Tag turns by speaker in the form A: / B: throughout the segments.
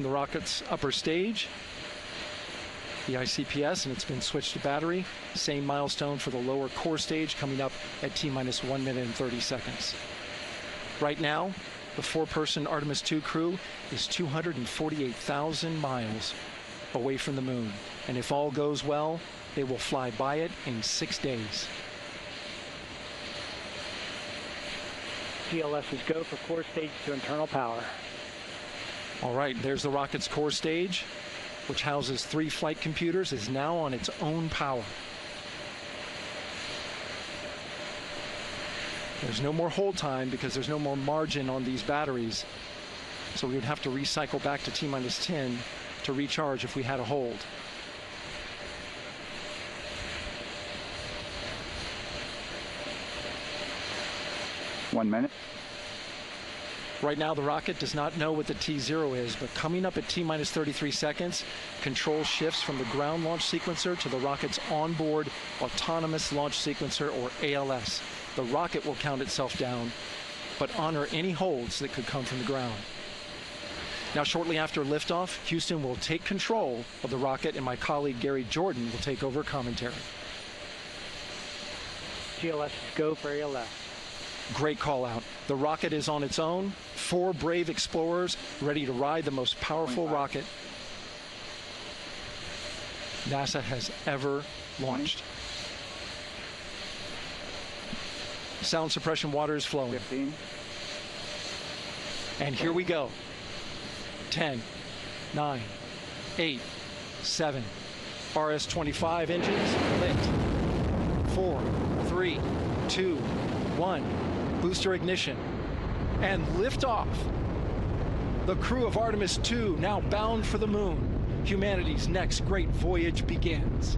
A: The rocket's upper stage, the ICPS, and it's been switched to battery. Same milestone for the lower core stage coming up at T-minus 1 minute and 30 seconds. Right now, the 4-person Artemis II crew is 248,000 miles away from the moon. And if all goes well, they will fly by it in 6 days.
B: GLS is go for core stage to internal power.
A: All right, there's the rocket's core stage, which houses 3 flight computers, is now on its own power. There's no more hold time because there's no more margin on these batteries. So we would have to recycle back to T-minus 10 to recharge if we had a hold.
C: One minute.
A: Right now, the rocket does not know what the T0 is, but coming up at T-minus 33 seconds, control shifts from the ground launch sequencer to the rocket's onboard autonomous launch sequencer, or ALS. The rocket will count itself down, but honor any holds that could come from the ground. Now, shortly after liftoff, Houston will take control of the rocket, and my colleague Gary Jordan will take over commentary.
B: GLS is go for ALS.
A: Great call out. The rocket is on its own. 4 brave explorers ready to ride the most powerful rocket NASA has ever launched. Sound suppression water is flowing.
C: 15.
A: And here we go. 10, 9, 8, 7. RS-25 engines lit. 4, 3, 2, 1. Booster ignition. And liftoff. The crew of Artemis II now bound for the moon. Humanity's next great voyage begins.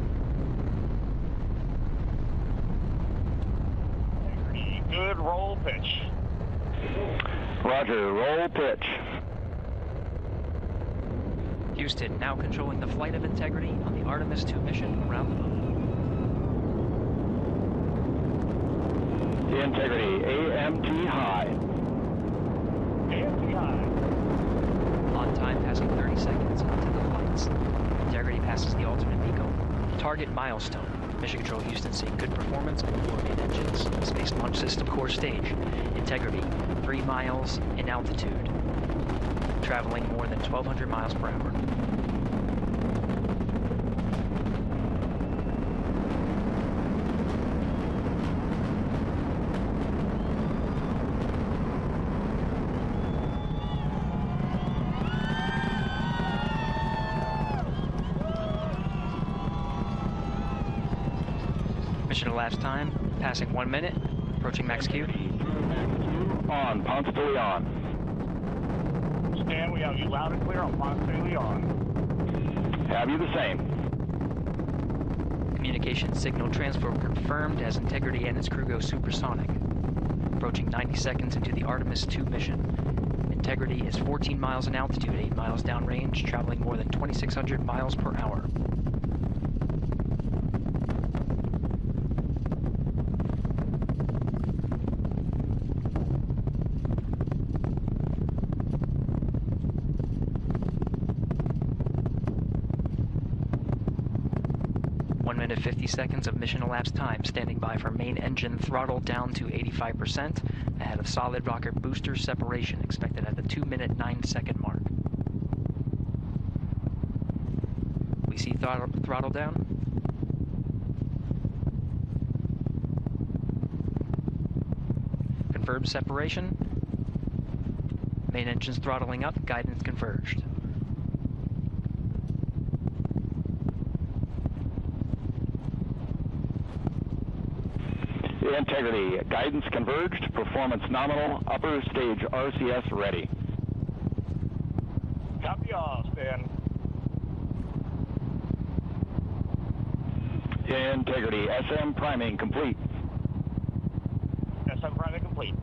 D: Good roll pitch.
C: Roger, roll pitch.
E: Houston now controlling the flight of Integrity on the Artemis II mission around the moon.
C: Integrity, AMT high.
D: AMT high.
E: On time, passing 30 seconds into the flights. Integrity passes the alternate MECO. Target milestone. Mission Control Houston seeing good performance on the 4 main engines. Space Launch System core stage. Integrity, 3 miles in altitude. Traveling more than 1,200 miles per hour. Mission elapsed time, passing 1 minute, approaching max Q.
C: On, Ponce de Leon.
D: Stan, we have you loud and clear on Ponce de Leon.
C: Have you the same?
E: Communication signal transfer confirmed as Integrity and its crew go supersonic. Approaching 90 seconds into the Artemis II mission. Integrity is 14 miles in altitude, 8 miles downrange, traveling more than 2,600 miles per hour. Minute 50 seconds of mission elapsed time, standing by for main engine throttle down to 85%, ahead of solid rocket booster separation, expected at the 2-minute 9-second mark. We see throttle down. Confirmed separation. Main engines throttling up, guidance converged.
C: Integrity, guidance converged, performance nominal, upper stage RCS ready.
D: Copy all, Stan.
C: Integrity, SM priming complete.
D: SM priming complete.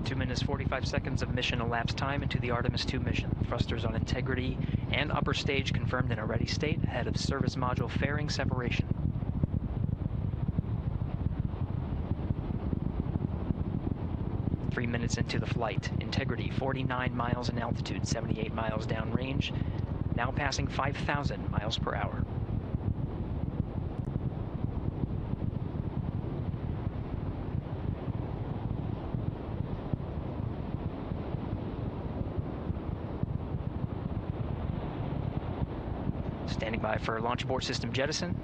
E: 2 minutes 45 seconds of mission elapsed time into the Artemis II mission. Thrusters on Integrity and upper stage confirmed in a ready state, ahead of service module fairing separation. 3 minutes into the flight. Integrity, 49 miles in altitude, 78 miles downrange, now passing 5,000 miles per hour. Standing by for launch abort system jettison.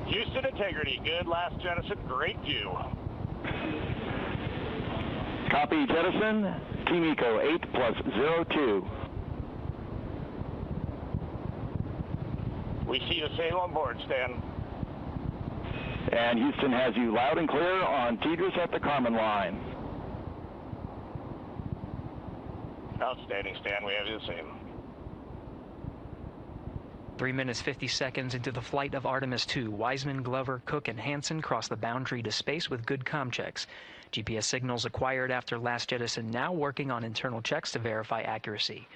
D: Houston Integrity, good last jettison, great view.
C: Copy jettison, Team Eco 8+02.
D: We see the same on board, Stan.
C: And Houston has you loud and clear on Tigris at the Kármán line.
D: Outstanding, Stan, we have you the same.
E: 3 minutes 50 seconds into the flight of Artemis II, Wiseman, Glover, Cook, and Hansen cross the boundary to space with good comm checks. GPS signals acquired after last jettison now working on internal checks to verify accuracy.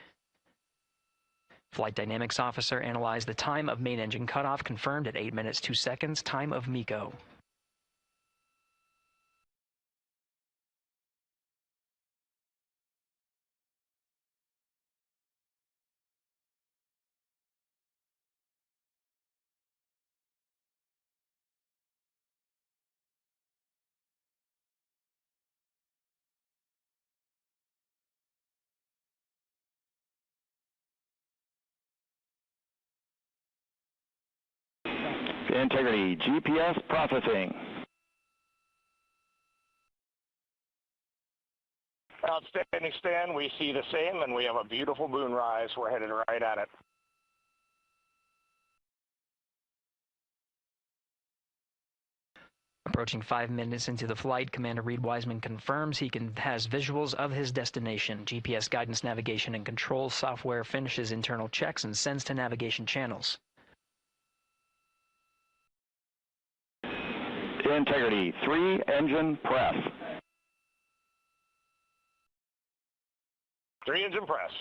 E: Flight Dynamics Officer analyzed the time of main engine cutoff, confirmed at 8 minutes 2 seconds, time of MECO.
C: Integrity, GPS processing.
D: Outstanding, Stan, we see the same, and we have a beautiful moonrise. We're headed right at it.
E: Approaching 5 minutes into the flight, Commander Reed Wiseman confirms he has visuals of his destination. GPS guidance, navigation, and control software finishes internal checks and sends to navigation channels.
C: Integrity, 3 engine press.
D: 3 engine press.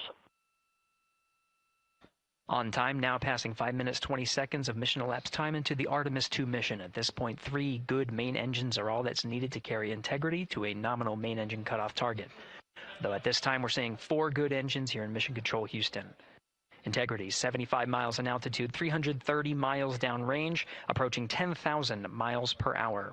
E: On time, now passing 5 minutes 20 seconds of mission elapsed time into the Artemis II mission. At this point, 3 good main engines are all that's needed to carry Integrity to a nominal main engine cutoff target. Though at this time, we're seeing 4 good engines here in Mission Control Houston. Integrity, 75 miles in altitude, 330 miles downrange, approaching 10,000 miles per hour.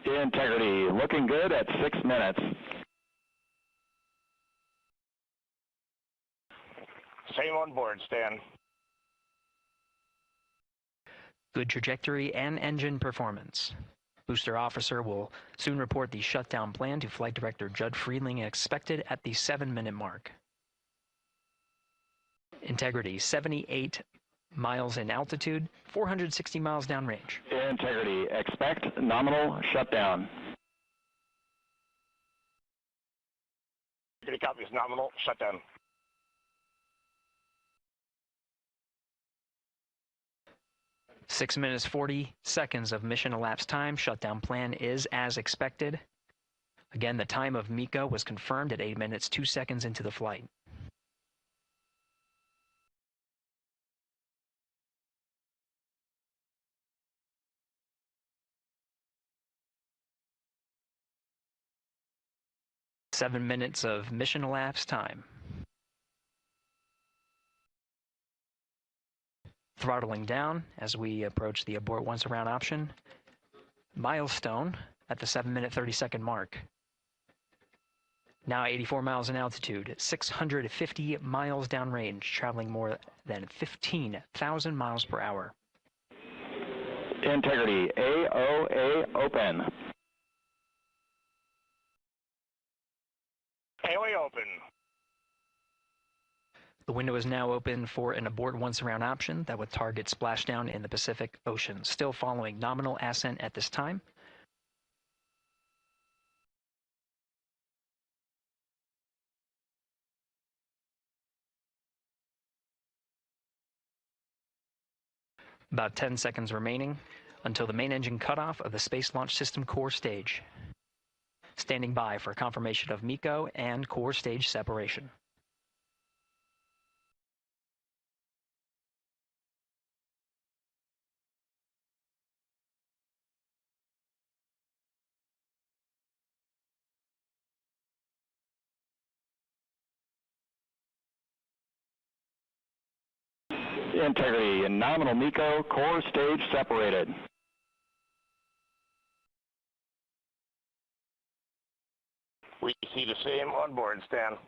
C: Integrity, looking good at 6 minutes.
D: Same on board, Stan.
E: Good trajectory and engine performance. Booster officer will soon report the shutdown plan to Flight Director Judd Friedling, expected at the 7-minute mark. Integrity, 78 miles in altitude, 460 miles downrange.
C: Integrity, expect nominal shutdown.
D: Integrity copies, nominal shutdown.
E: Six minutes 40 seconds of mission elapsed time. Shutdown plan is as expected. Again, the time of MECO was confirmed at 8 minutes 2 seconds into the flight. Seven minutes of mission elapsed time. Throttling down as we approach the abort once around option. Milestone at the 7-minute 30-second mark. Now 84 miles in altitude, 650 miles downrange, traveling more than 15,000 miles per hour.
C: Integrity, AOA open.
D: AOA open.
E: The window is now open for an abort once around option that would target splashdown in the Pacific Ocean. Still following nominal ascent at this time. About 10 seconds remaining. until the main engine cutoff of the Space Launch System core stage. Standing by for confirmation of MECO and core stage separation.
C: Integrity and nominal MECO, core stage separated.
D: We see the same on board, Stan.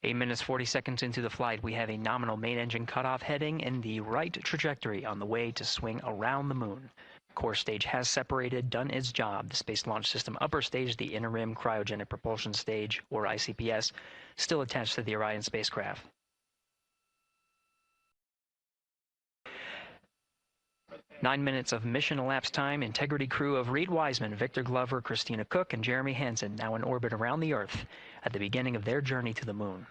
E: Eight minutes, 40 seconds into the flight, we have a nominal main engine cutoff heading in the right trajectory on the way to swing around the moon. Core stage has separated, done its job. The Space Launch System upper stage, the interim cryogenic propulsion stage, or ICPS, still attached to the Orion spacecraft. Nine minutes of mission elapsed time. Integrity crew of Reed Wiseman, Victor Glover, Christina Cook, and Jeremy Hansen now in orbit around the Earth at the beginning of their journey to the moon.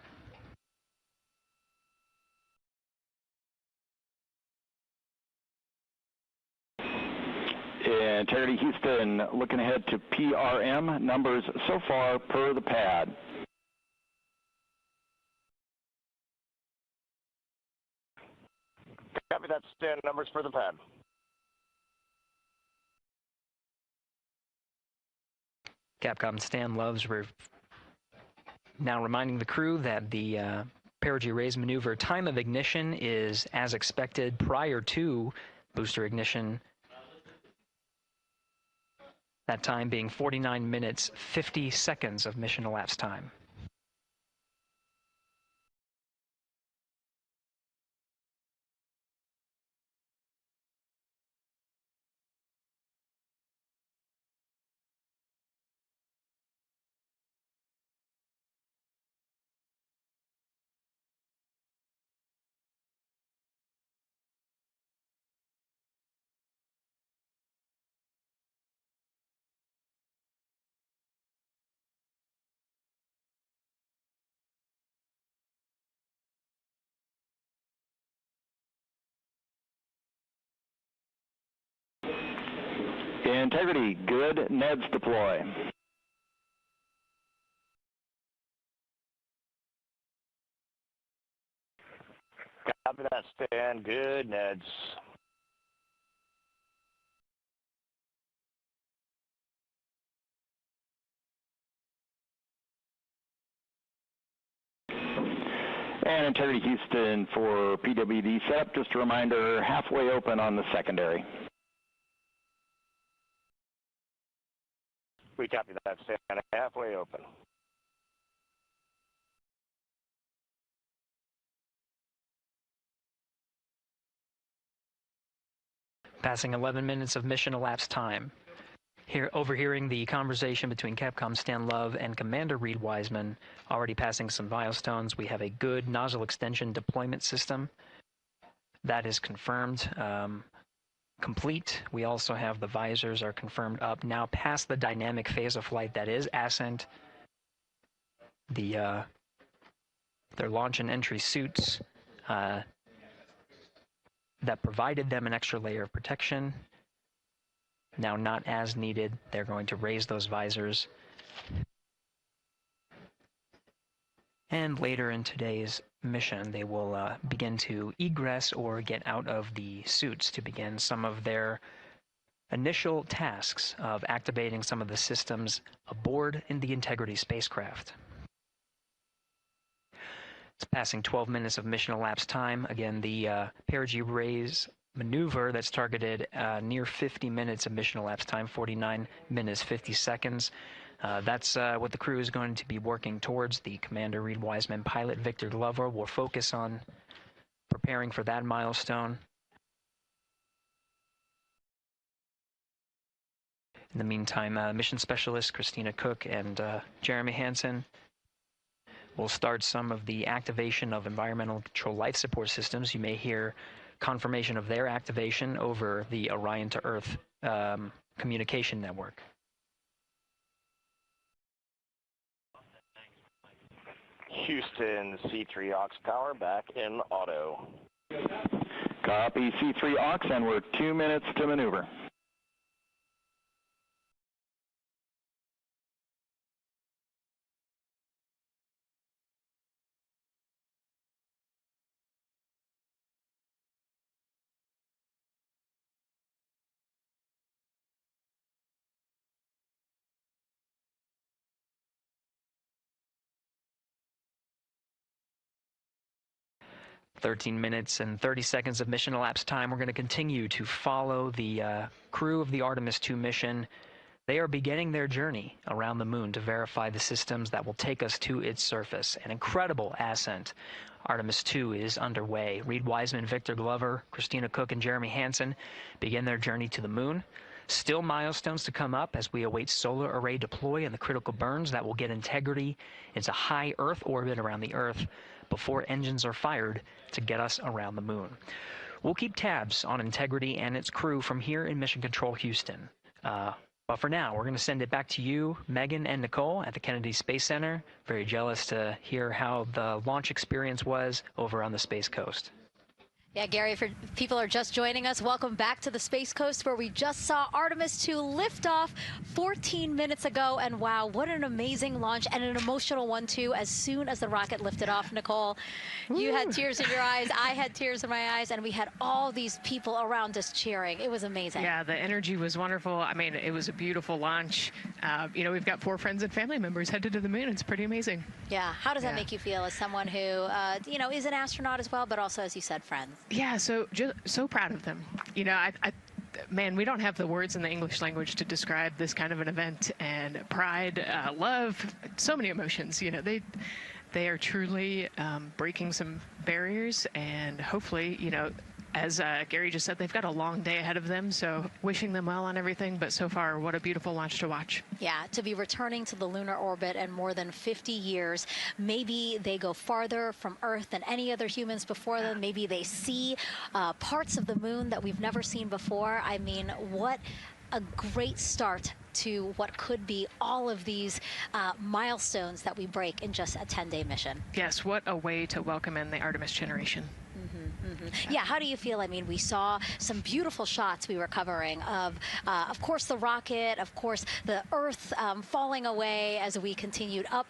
C: Integrity Houston, looking ahead to PRM numbers so far per the pad.
D: Copy that, Stan. Numbers for the pad.
E: Capcom Stan Loves now reminding the crew that the perigee raise maneuver time of ignition is as expected prior to booster ignition. That time being 49 minutes, 50 seconds of mission elapsed time.
C: Integrity, good. NEDS deploy.
D: Copy that, Stan. Good, Neds.
C: And Integrity Houston for PWD setup. Just a reminder, halfway open on the secondary.
D: We copy that, Stan. Halfway open.
E: Passing 11 minutes of mission elapsed time. Here, overhearing the conversation between Capcom Stan Love and Commander Reed Wiseman, already passing some milestones. We have a good nozzle extension deployment system. That is confirmed. Complete. We also have the visors are confirmed up now past the dynamic phase of flight that is Ascent. Their launch and entry suits that provided them an extra layer of protection. Now not as needed. They're going to raise those visors. And later in today's mission, they will begin to egress or get out of the suits to begin some of their initial tasks of activating some of the systems aboard in the Integrity spacecraft. It's passing 12 minutes of mission elapsed time. Again, the perigee raise maneuver that's targeted near 50 minutes of mission elapsed time, 49 minutes, 50 seconds. That's what the crew is going to be working towards. The Commander Reed Wiseman, pilot Victor Glover will focus on preparing for that milestone. In the meantime, mission specialist Christina Cook and Jeremy Hansen will start some of the activation of environmental control life support systems. You may hear confirmation of their activation over the Orion to Earth communication network.
D: Houston, C3 aux power back in auto.
C: Copy C3 aux, and we're 2 minutes to maneuver.
E: "13 minutes and 30 seconds of mission elapsed time. We're going to continue to follow the crew of the Artemis II mission. They are beginning their journey around the moon to verify the systems that will take us to its surface. An incredible ascent. Artemis II is underway. Reed Wiseman, Victor Glover, Christina Cook, and Jeremy Hansen begin their journey to the moon. Still milestones to come up as we await solar array deploy and the critical burns that will get Integrity into high Earth orbit around the Earth before engines are fired to get us around the moon. We'll keep tabs on Integrity and its crew from here in Mission Control Houston. But for now, we're going to send it back to you, Megan and Nicole at the Kennedy Space Center. Very jealous to hear how the launch experience was over on the Space Coast.
F: Yeah, Gary, if people are just joining us, welcome back to the Space Coast, where we just saw Artemis II lift off 14 minutes ago. And wow, what an amazing launch, and an emotional one, too. As soon as the rocket lifted off, Nicole, you had tears in your eyes, I had tears in my eyes, and we had all these people around us cheering. It was amazing.
G: Yeah, the energy was wonderful. I mean, it was a beautiful launch. You know, we've got 4 friends and family members headed to the moon. It's pretty amazing.
F: Yeah, how does that make you feel as someone who, you know, is an astronaut as well, but also, as you said, friends?
G: Yeah, so proud of them. You know, man, we don't have the words in the English language to describe this kind of an event, and pride, love, so many emotions. You know, they are truly breaking some barriers, and hopefully, you know, as Gary just said, they've got a long day ahead of them, so wishing them well on everything. But so far, what a beautiful launch to watch. Yeah,
F: to be returning to the lunar orbit in more than 50 years. Maybe they go farther from Earth than any other humans before them. Maybe they see parts of the moon that we've never seen before. I mean, what a great start to what could be all of these milestones that we break in just a 10-day mission.
G: Yes, what a way to welcome in the Artemis generation.
F: Yeah, how do you feel? I mean, we saw some beautiful shots we were covering of course, the rocket, of course, the Earth falling away as we continued up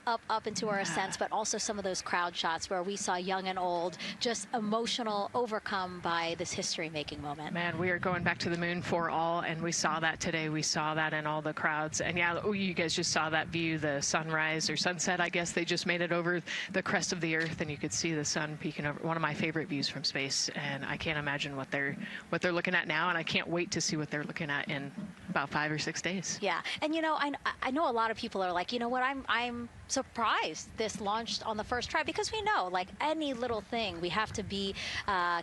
F: into our ascents, but also some of those crowd shots where we saw young and old, just emotional, overcome by this history-making moment.
G: Man, we are going back to the moon for all, and we saw that today. We saw that in all the crowds. And yeah, you guys just saw that view, the sunrise or sunset, I guess. They just made it over the crest of the Earth, and you could see the sun peeking over. One of my favorite views from space, and I can't imagine what they're looking at now, and I can't wait to see what they're looking at in about 5 or 6 days.
F: Yeah, and you know, I know a lot of people are like, you know what, I'm surprised this launched on the first try, because we know, like any little thing, we have to be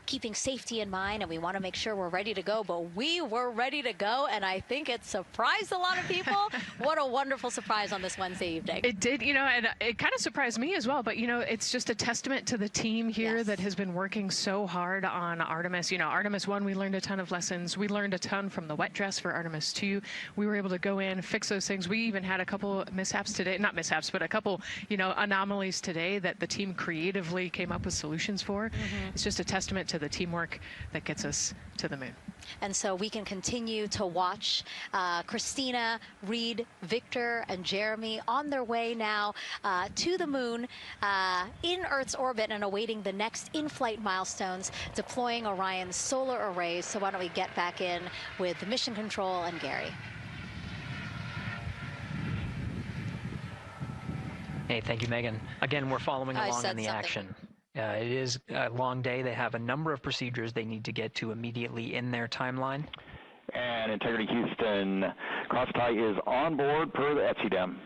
F: keeping safety in mind, and we want to make sure we're ready to go. But we were ready to go, and I think it surprised a lot of people. What a wonderful surprise on this Wednesday evening.
G: It did, you know, and it kind of surprised me as well. But you know, it's just a testament to the team here that has been working so hard on Artemis. You know, Artemis 1, we learned a ton of lessons. We learned a ton from the wet dress for Artemis 2. We were able to go in, fix those things. We even had a couple mishaps today, not mishaps, but a couple, you know, anomalies today that the team creatively came up with solutions for. It's just a testament to the teamwork that gets us to the moon.
F: And so we can continue to watch Christina, Reed, Victor, and Jeremy on their way now to the moon in Earth's orbit, and awaiting the next in-flight milestones, deploying Orion's solar arrays. So why don't we get back in with the mission control and Gary.
E: Hey, thank you, Megan. Again, we're following along in the action. It is a long day. They have a number of procedures they need to get to immediately in their timeline.
C: And Integrity Houston, cross-tie is on board per the ETSI-DEM.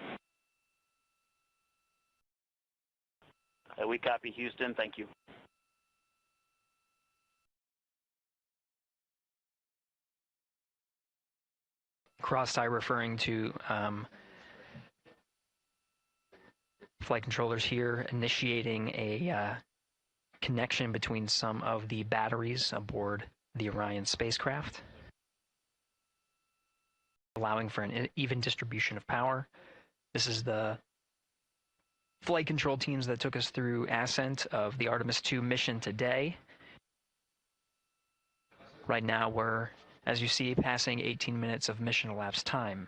H: We copy, Houston. Thank you.
E: Cross-tie referring to flight controllers here initiating a connection between some of the batteries aboard the Orion spacecraft, allowing for an even distribution of power. This is the flight control teams that took us through Ascent of the Artemis II mission today. Right now we're, as you see, passing 18 minutes of mission elapsed time.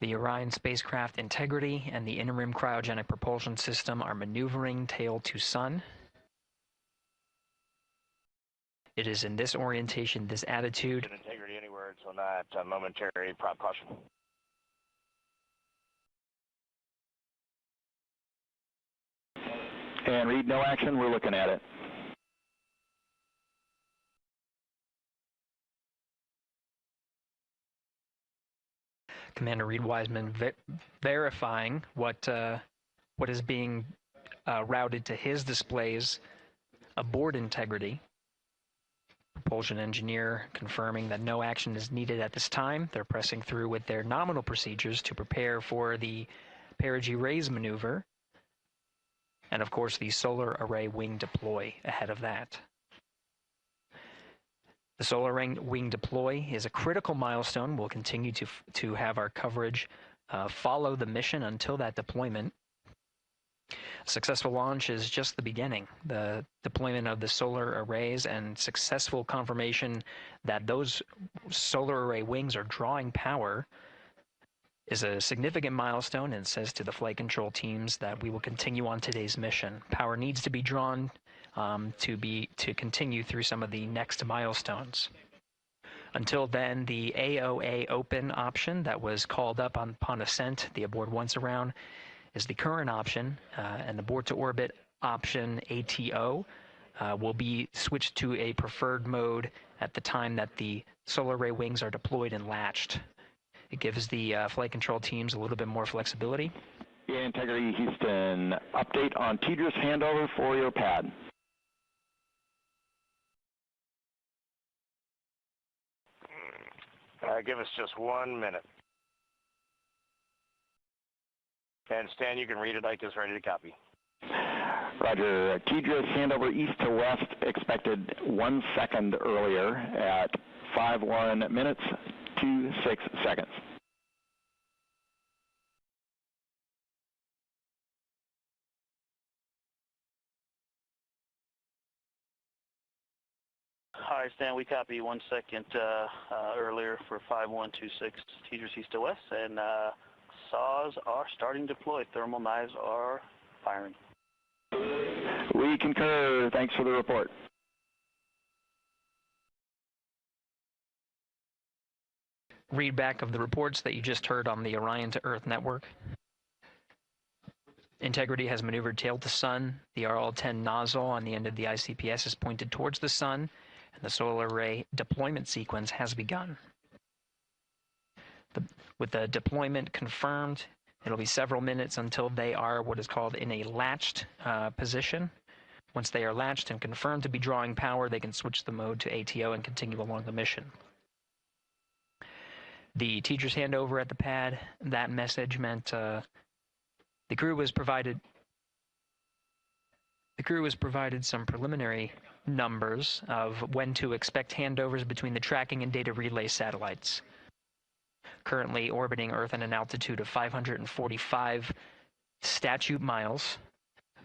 E: The Orion spacecraft integrity and the interim cryogenic propulsion system are maneuvering tail to sun. It is in this orientation, this attitude.
D: Integrity anywhere until not momentary prop caution.
C: And read no action, we're looking at it.
E: Commander Reed Wiseman verifying what is being routed to his displays aboard integrity. Propulsion engineer confirming that no action is needed at this time. They're pressing through with their nominal procedures to prepare for the perigee raise maneuver. And of course, the solar array wing deploy ahead of that. The solar wing deploy is a critical milestone. We'll continue to have our coverage follow the mission until that deployment. Successful launch is just the beginning. The deployment of the solar arrays and successful confirmation that those solar array wings are drawing power is a significant milestone, and says to the flight control teams that we will continue on today's mission. Power needs to be drawn to continue through some of the next milestones. Until then, the AOA open option that was called up upon ascent, the aboard once around, is the current option, and the board to orbit option ATO will be switched to a preferred mode at the time that the solar array wings are deployed and latched. It gives the flight control teams a little bit more flexibility.
C: Yeah, Integrity Houston, update on TDRS handover for your pad.
D: Give us just 1 minute. And Stan, you can read it. Ike is ready to copy.
C: Roger. TDRS handover east to west expected 1 second earlier at 5:1 minutes 26 seconds.
H: Hi, Stan. We copy 1 second earlier for 5126 TDRS east to west, and saws are starting to deploy. Thermal knives are firing.
C: We concur. Thanks for the report.
E: Read back of the reports that you just heard on the Orion to Earth network. Integrity has maneuvered tail to sun. The RL-10 nozzle on the end of the ICPS is pointed towards the sun, and the solar array deployment sequence has begun. With the deployment confirmed, it'll be several minutes until they are what is called in a latched position. Once they are latched and confirmed to be drawing power, they can switch the mode to ATO and continue along the mission. The teacher's handover at the pad, that message meant the crew was provided some preliminary numbers of when to expect handovers between the tracking and data relay satellites. Currently orbiting Earth at an altitude of 545 statute miles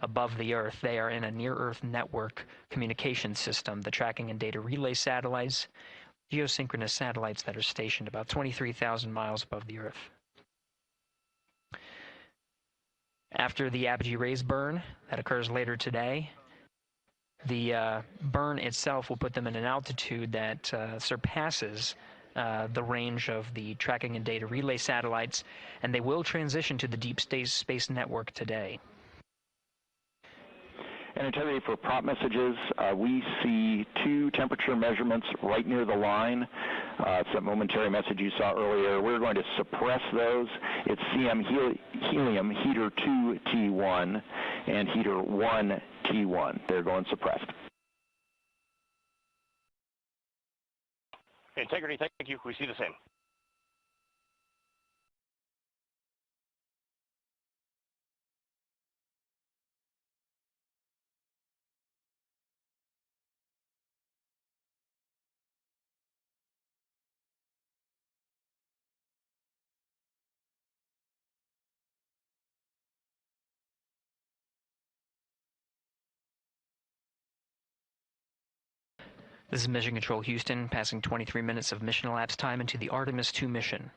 E: above the Earth, they are in a near-Earth network communication system. The tracking and data relay satellites, geosynchronous satellites that are stationed about 23,000 miles above the Earth. After the apogee raise burn that occurs later today, the burn itself will put them in an altitude that surpasses the range of the tracking and data relay satellites, and they will transition to the deep space network today.
C: And Integrity, for prop messages, we see 2 temperature measurements right near the line. It's that momentary message you saw earlier. We're going to suppress those. It's CM helium heater 2 T1 and heater 1 T1. They're going suppressed.
D: Integrity, thank you. We see the same.
E: This is Mission Control Houston, passing 23 minutes of mission elapsed time into the Artemis II mission.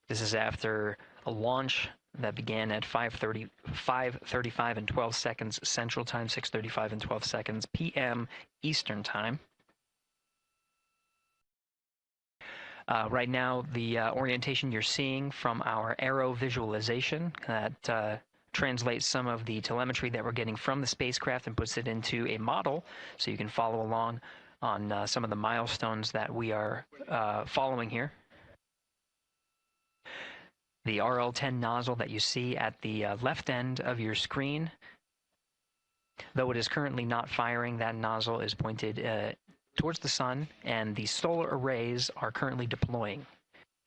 E: This is after a launch that began at 5:35 and 12 seconds Central Time, 6:35 and 12 seconds p.m. Eastern Time. Right now, the orientation you're seeing from our aero visualization that translates some of the telemetry that we're getting from the spacecraft and puts it into a model so you can follow along on some of the milestones that we are following here. The RL-10 nozzle that you see at the left end of your screen, though it is currently not firing, that nozzle is pointed towards the sun, and the solar arrays are currently deploying.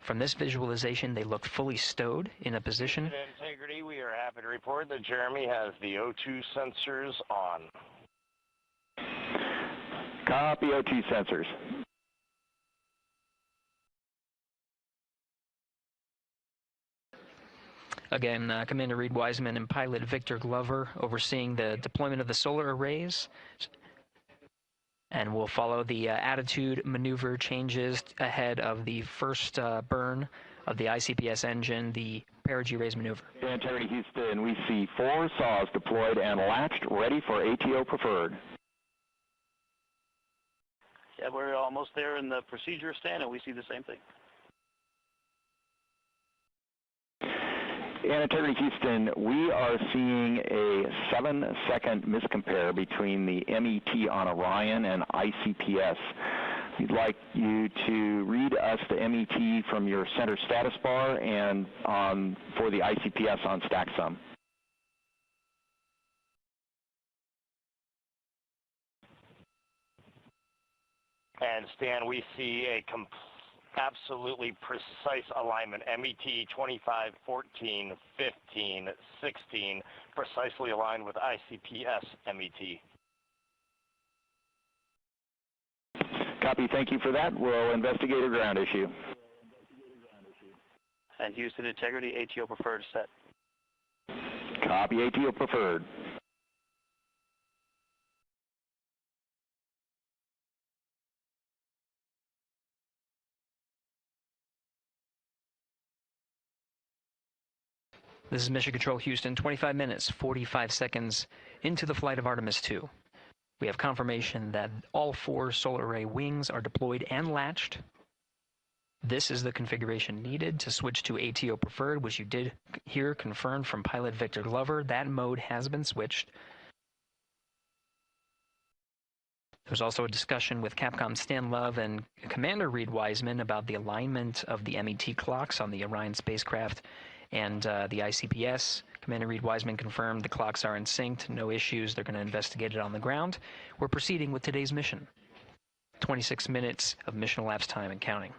E: From this visualization, they look fully stowed in a position.
D: Integrity, we are happy to report that Jeremy has the O2 sensors on.
C: Copy O2 sensors.
E: Again, Commander Reed Wiseman and pilot Victor Glover overseeing the deployment of the solar arrays. And we'll follow the attitude maneuver changes ahead of the first burn of the ICPS engine, the perigee raise maneuver.
C: Integrity Houston, we see 4 saws deployed and latched, ready for ATO preferred.
H: Yeah, we're almost there in the procedure stand, and we see the same thing.
C: In Integrity Houston, we are seeing a 7-second miscompare between the MET on Orion and ICPS. We'd like you to read us the MET from your center status bar and for the ICPS on StackSum.
D: And Stan, we see a absolutely precise alignment. MET 25, 14, 15, 16, precisely aligned with ICPS MET.
C: Copy, thank you for that. We'll investigate a ground issue.
H: And Houston Integrity, ATO preferred set.
C: Copy, ATO preferred.
E: This is Mission Control Houston, 25 minutes, 45 seconds into the flight of Artemis II. We have confirmation that all 4 solar array wings are deployed and latched. This is the configuration needed to switch to ATO preferred, which you did hear confirmed from pilot Victor Glover. That mode has been switched. There was also a discussion with Capcom Stan Love and Commander Reed Wiseman about the alignment of the MET clocks on the Orion spacecraft and the ICPS. Commander Reed Wiseman confirmed the clocks are in sync, no issues, they're going to investigate it on the ground. We're proceeding with today's mission. 26 minutes of mission elapsed time and counting.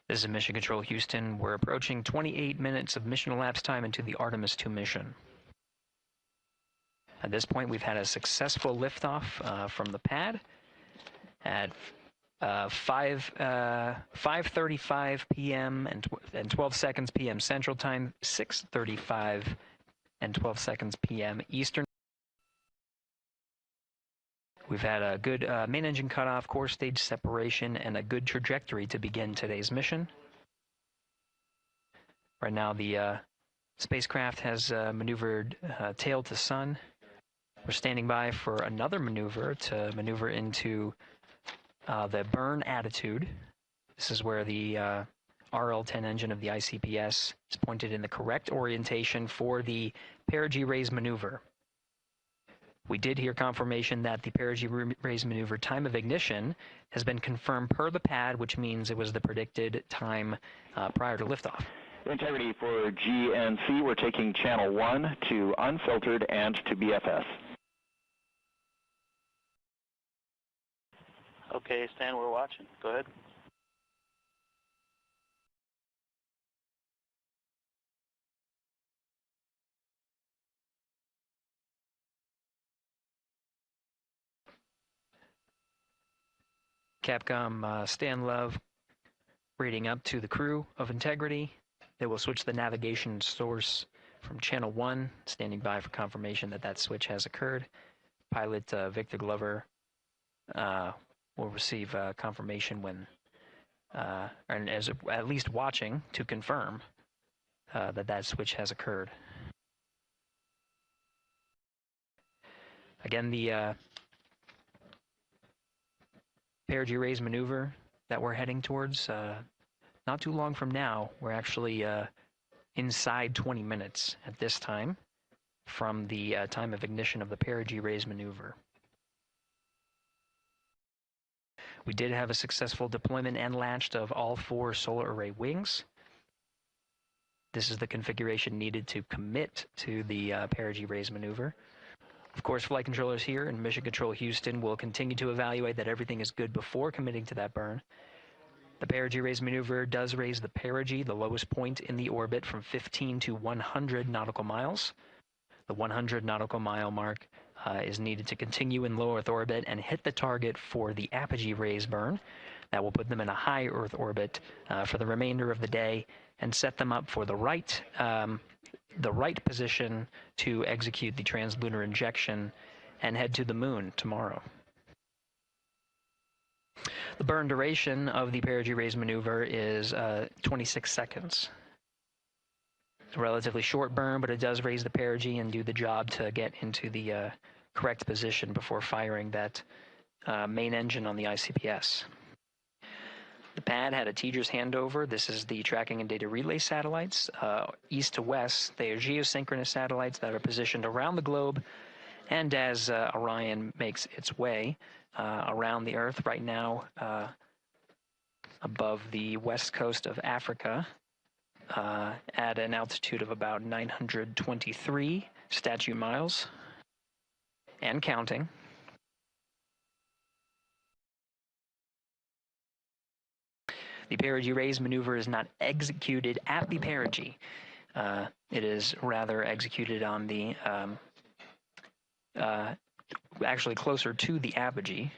E: This is Mission Control Houston. We're approaching 28 minutes of mission elapsed time into the Artemis II mission. At this point, we've had a successful liftoff from the pad at 5:35 p.m. and 12 seconds p.m. Central Time, 6:35 and 12 seconds p.m. Eastern. We've had a good main engine cutoff, core stage separation, and a good trajectory to begin today's mission. Right now, the spacecraft has maneuvered tail to sun. We're standing by for another maneuver to maneuver into the burn attitude. This is where the RL-10 engine of the ICPS is pointed in the correct orientation for the perigee raise maneuver. We did hear confirmation that the perigee raise maneuver time of ignition has been confirmed per the pad, which means it was the predicted time prior to liftoff.
C: Integrity for GNC, we're taking channel 1 to unfiltered and to BFS.
H: Okay, Stan, we're watching. Go ahead.
E: Capcom Stan Love reading up to the crew of Integrity. They will switch the navigation source from channel 1, standing by for confirmation that that switch has occurred. Pilot Victor Glover will receive confirmation when, and as at least watching to confirm that that switch has occurred. Again, the perigee raise maneuver that we're heading towards, not too long from now, we're actually inside 20 minutes at this time from the time of ignition of the perigee raise maneuver. We did have a successful deployment and launched of all 4 solar array wings. This is the configuration needed to commit to the perigee raise maneuver. Of course, flight controllers here in Mission Control Houston will continue to evaluate that everything is good before committing to that burn. The perigee raise maneuver does raise the perigee, the lowest point in the orbit, from 15 to 100 nautical miles. The 100 nautical mile mark is needed to continue in low Earth orbit and hit the target for the apogee raise burn. That will put them in a high Earth orbit for the remainder of the day and set them up for the right position to execute the translunar injection and head to the moon tomorrow. The burn duration of the perigee raise maneuver is 26 seconds. It's a relatively short burn, but it does raise the perigee and do the job to get into the correct position before firing that main engine on the ICPS. The pad had a teacher's handover. This is the tracking and data relay satellites. East to west, they are geosynchronous satellites that are positioned around the globe. And as Orion makes its way around the Earth right now, above the west coast of Africa, at an altitude of about 923 statute miles, and counting. The perigee raise maneuver is not executed at the perigee. It is rather executed on the, actually closer to the apogee.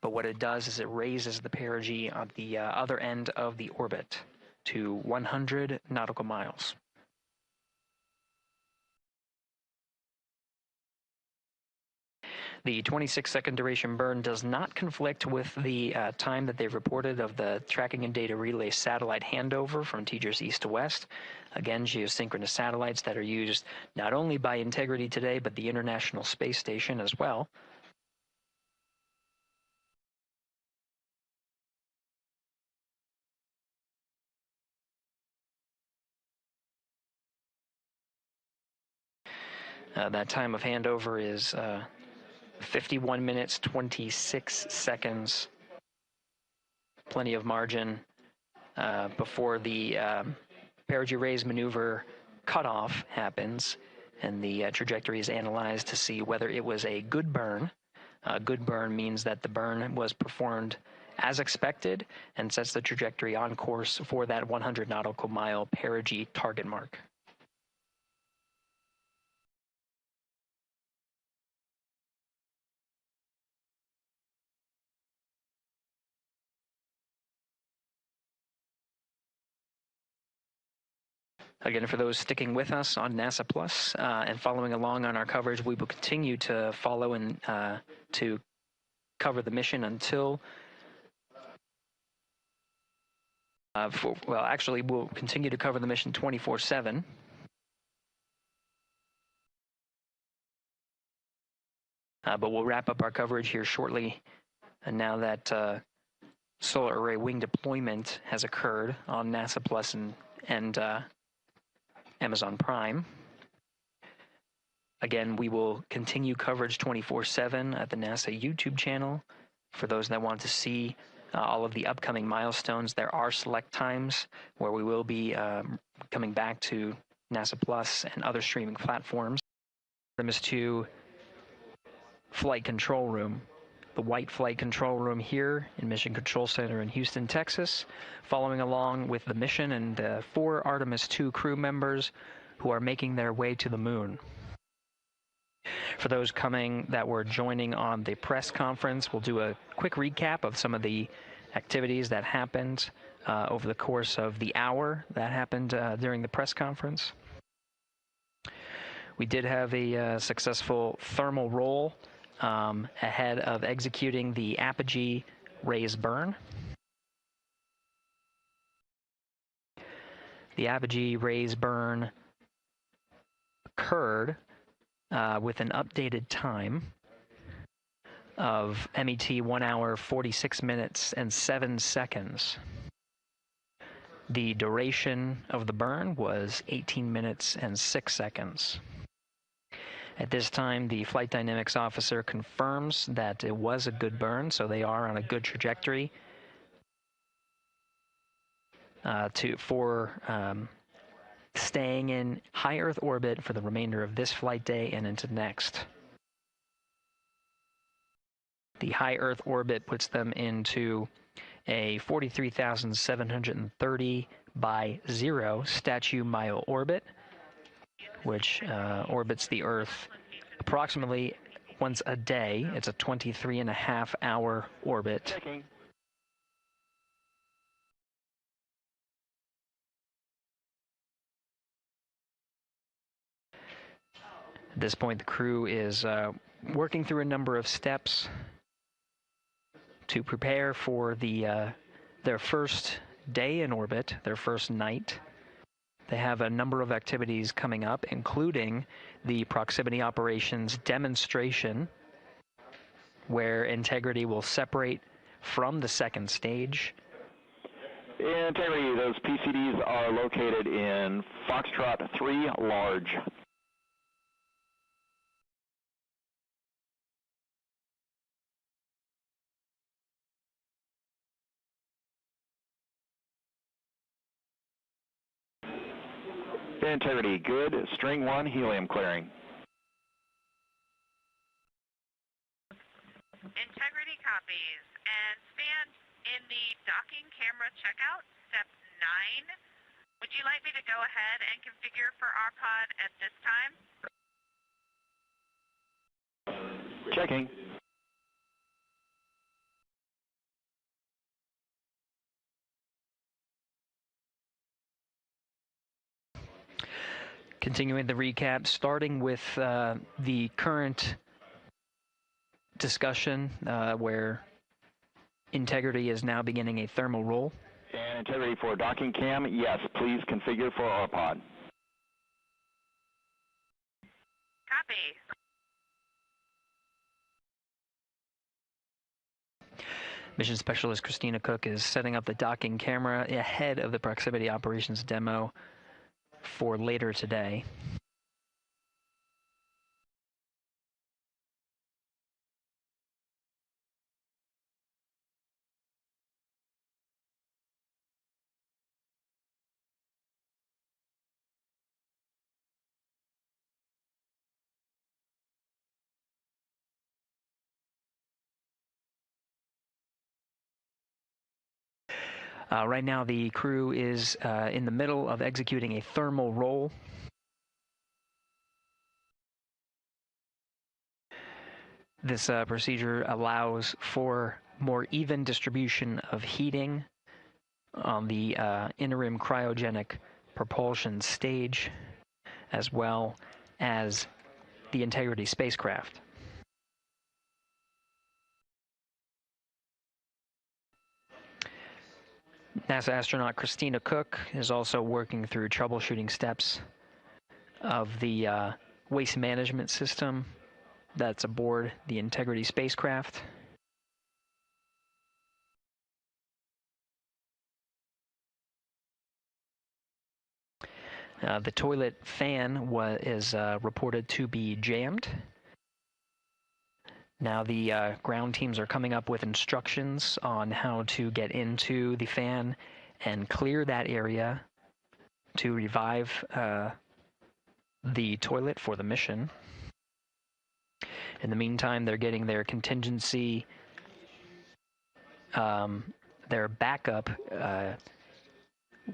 E: But what it does is it raises the perigee on the other end of the orbit to 100 nautical miles. The 26-second duration burn does not conflict with the time that they've reported of the tracking and data relay satellite handover from Tejas east to west. Again, geosynchronous satellites that are used not only by Integrity today, but the International Space Station as well. That time of handover is 51 minutes, 26 seconds. Plenty of margin before the perigee raise maneuver cutoff happens, and the trajectory is analyzed to see whether it was a good burn. A good burn means that the burn was performed as expected and sets the trajectory on course for that 100 nautical mile perigee target mark. Again, for those sticking with us on NASA Plus and following along on our coverage, we will continue to follow and to cover the mission until, well, actually, we'll continue to cover the mission 24/7. But we'll wrap up our coverage here shortly. And now that solar array wing deployment has occurred on NASA Plus and Amazon Prime. Again, we will continue coverage 24/7 at the NASA YouTube channel. For those that want to see all of the upcoming milestones, there are select times where we will be coming back to NASA Plus and other streaming platforms. Artemis II Flight Control Room. The White Flight Control Room here in Mission Control Center in Houston, Texas, following along with the mission and 4 Artemis II crew members who are making their way to the moon. For those coming that were joining on the press conference, we'll do a quick recap of some of the activities that happened over the course of the hour that happened during the press conference. We did have a successful thermal roll ahead of executing the apogee raise burn. The apogee raise burn occurred with an updated time of MET 1 hour 46 minutes and 7 seconds. The duration of the burn was 18 minutes and 6 seconds. At this time, the flight dynamics officer confirms that it was a good burn, so they are on a good trajectory for staying in high Earth orbit for the remainder of this flight day and into next. The high Earth orbit puts them into a 43,730 by 0 statute mile orbit, which orbits the Earth approximately once a day. It's a 23.5-hour orbit.
C: Checking.
E: At this point, the crew is working through a number of steps to prepare for their first day in orbit, their first night. They have a number of activities coming up, including the proximity operations demonstration, where Integrity will separate from the second stage.
C: Integrity, those PCDs are located in Foxtrot 3 large. Integrity, good. String 1, helium clearing.
I: Integrity copies. And stand in the docking camera checkout, step 9. Would you like me to go ahead and configure for our pod at this time?
C: Checking.
E: Continuing the recap, starting with the current discussion where Integrity is now beginning a thermal roll.
C: And Integrity for docking cam, yes, please configure for our pod.
I: Copy.
E: Mission Specialist Christina Cook is setting up the docking camera ahead of the proximity operations demo for later today. Right now, the crew is in the middle of executing a thermal roll. This procedure allows for more even distribution of heating on the interim cryogenic propulsion stage, as well as the Integrity spacecraft. NASA astronaut Christina Cook is also working through troubleshooting steps of the waste management system that's aboard the Integrity spacecraft. The toilet fan is reported to be jammed. Now the ground teams are coming up with instructions on how to get into the fan and clear that area to revive the toilet for the mission. In the meantime, they're getting their contingency, their backup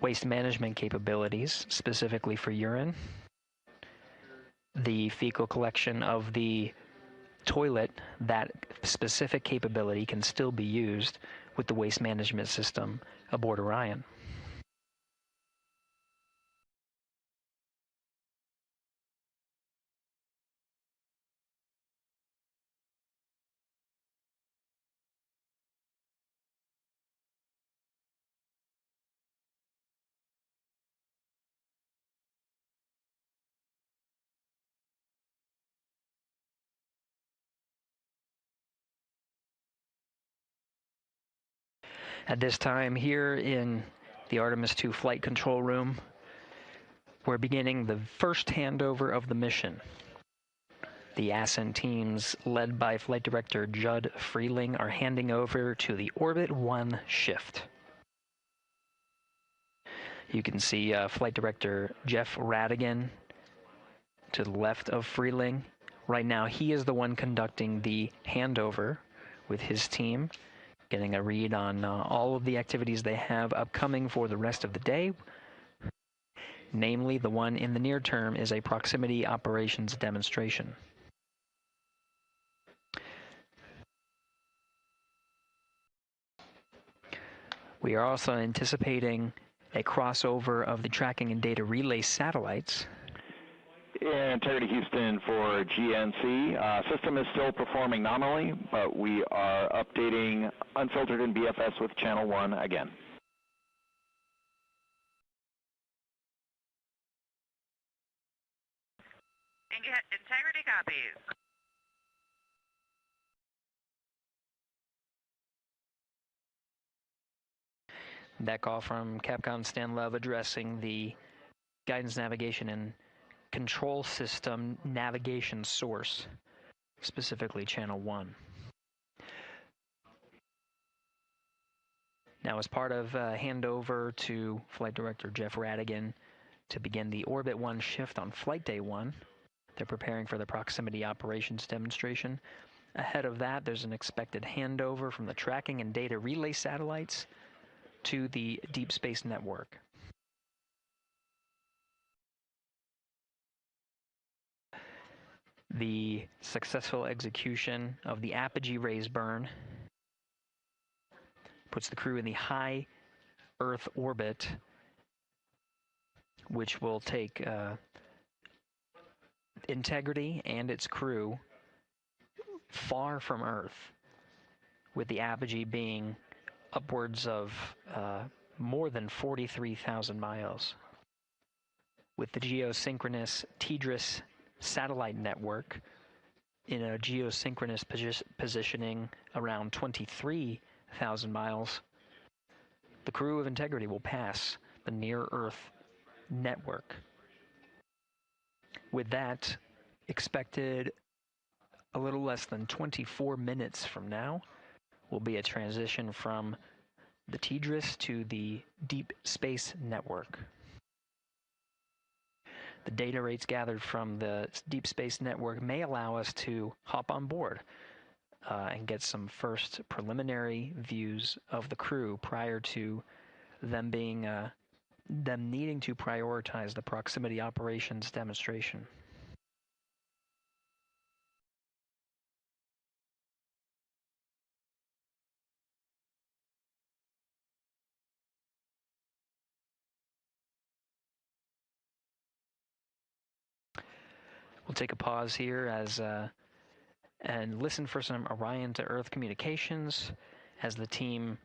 E: waste management capabilities, specifically for urine. The fecal collection of the toilet, that specific capability can still be used with the waste management system aboard Orion. At this time here in the Artemis II flight control room, we're beginning the first handover of the mission. The Ascent teams, led by Flight Director Judd Freeling, are handing over to the Orbit 1 shift. You can see Flight Director Jeff Radigan to the left of Freeling. Right now, he is the one conducting the handover with his team, getting a read on all of the activities they have upcoming for the rest of the day. Namely, the one in the near term is a proximity operations demonstration. We are also anticipating a crossover of the tracking and data relay satellites.
C: Integrity Houston for GNC. System is still performing nominally, but we are updating unfiltered and BFS with channel 1 again.
I: Integrity copies.
E: That call from Capcom Stan Love addressing the guidance, navigation, and control system navigation source, specifically channel 1. Now, as part of handover to Flight Director Jeff Radigan to begin the Orbit 1 shift on Flight Day 1, they're preparing for the proximity operations demonstration. Ahead of that, there's an expected handover from the tracking and data relay satellites to the Deep Space Network. The successful execution of the apogee raise burn puts the crew in the high Earth orbit, which will take Integrity and its crew far from Earth, with the apogee being upwards of more than 43,000 miles. With the geosynchronous TDRS satellite network in a geosynchronous positioning around 23,000 miles, the crew of Integrity will pass the near-Earth network. With that, expected a little less than 24 minutes from now will be a transition from the TDRS to the Deep Space Network. The data rates gathered from the Deep Space Network may allow us to hop on board and get some first preliminary views of the crew prior to them needing to prioritize the proximity operations demonstration. We'll take a pause here and listen for some Orion to Earth communications as the team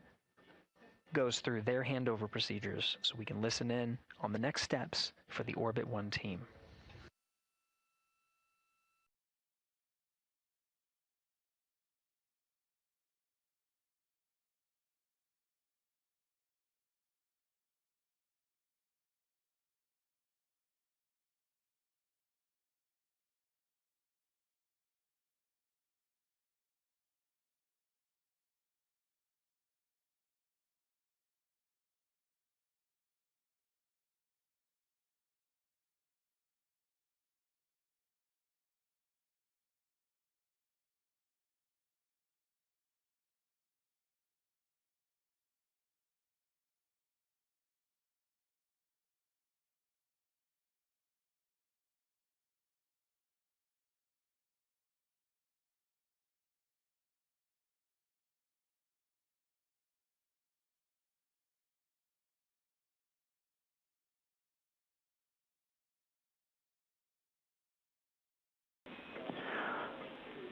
E: goes through their handover procedures, so we can listen in on the next steps for the Orbit 1 team.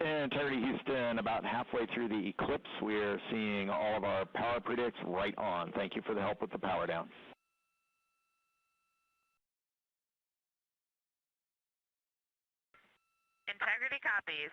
C: Integrity Houston, about halfway through the eclipse, we're seeing all of our power predicts right on. Thank you for the help with the power down.
I: Integrity copies.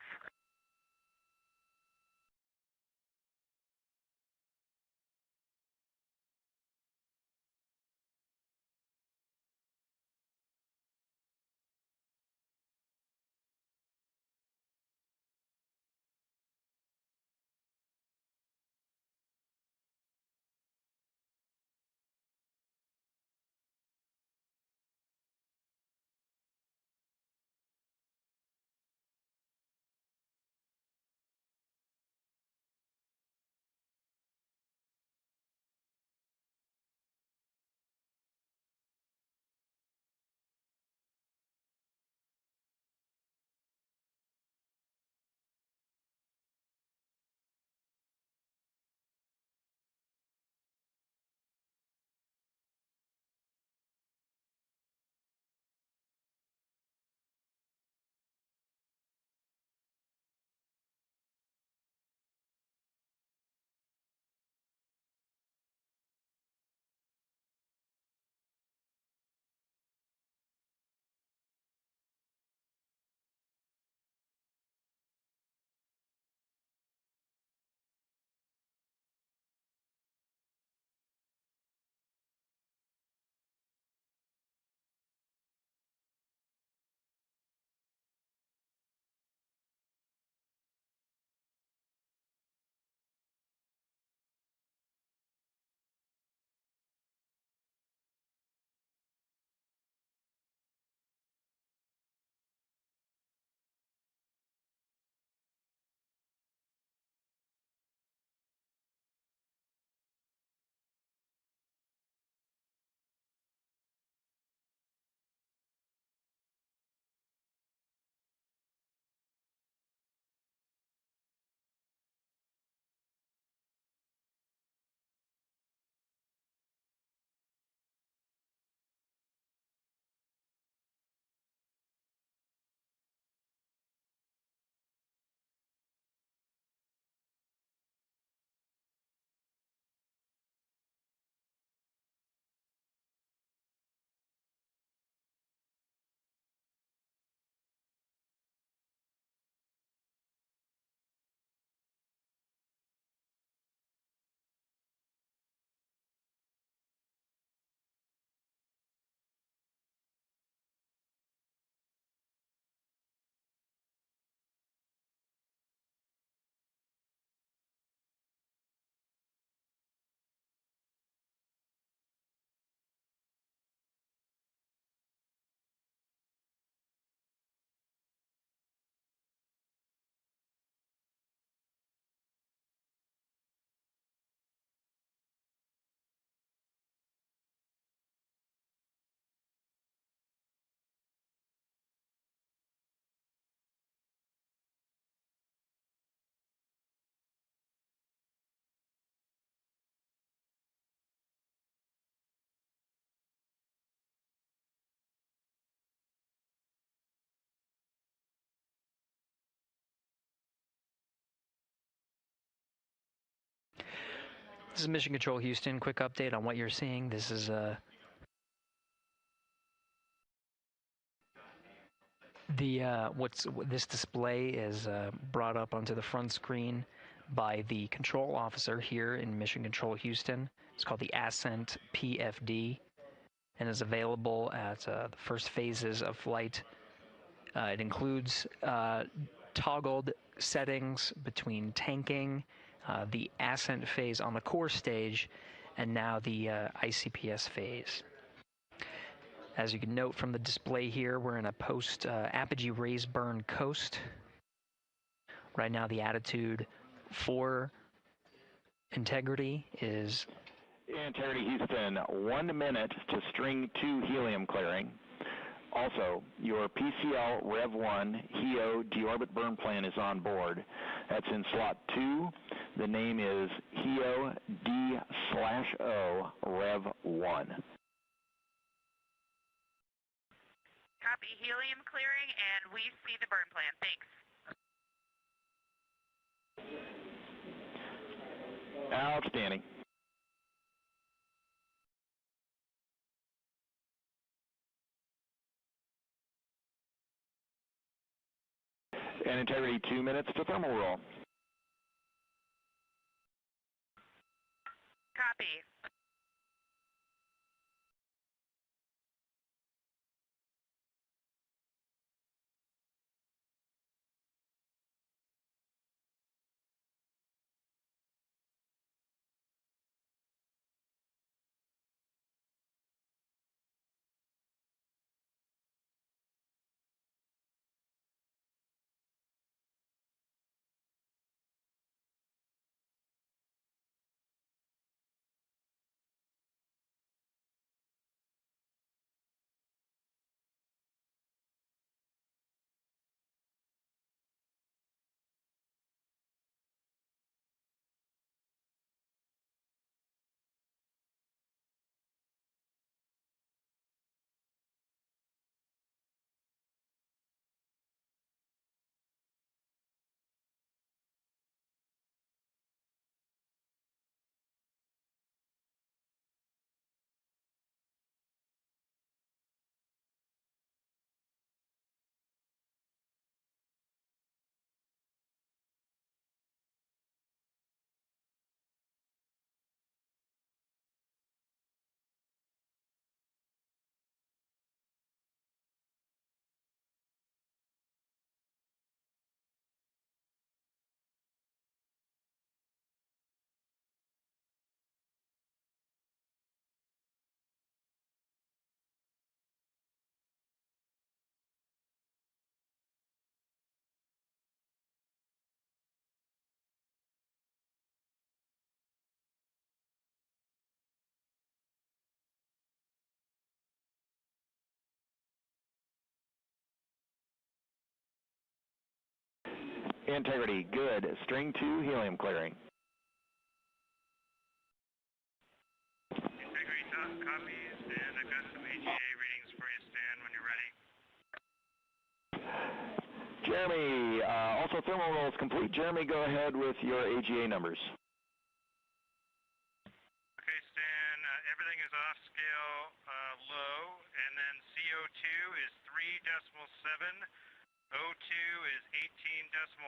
E: This is Mission Control Houston. Quick update on what you're seeing. This is this display is brought up onto the front screen by the control officer here in Mission Control Houston. It's called the Ascent PFD and is available at the first phases of flight. It includes toggled settings between tanking, the Ascent phase on the core stage, and now the ICPS phase. As you can note from the display here, we're in a post-apogee raise burn coast. Right now the attitude for integrity is...
C: Integrity Houston, 1 minute to string 2 helium clearing. Also, your PCL Rev 1 HEO deorbit burn plan is on board. That's in slot 2. The name is HEO D/O Rev 1.
I: Copy helium clearing, and we see the burn plan. Thanks.
C: Outstanding. And integrity, 2 minutes to thermal roll.
I: Copy.
C: Integrity, good. String 2 helium clearing.
J: Integrity copies, and I've got some AGA readings for you, Stan, when you're ready.
C: Jeremy, also thermal roll is complete. Jeremy, go ahead with your AGA numbers.
J: Okay, Stan, everything is off scale low, and then CO2 is 3.7. O2 is 18.5.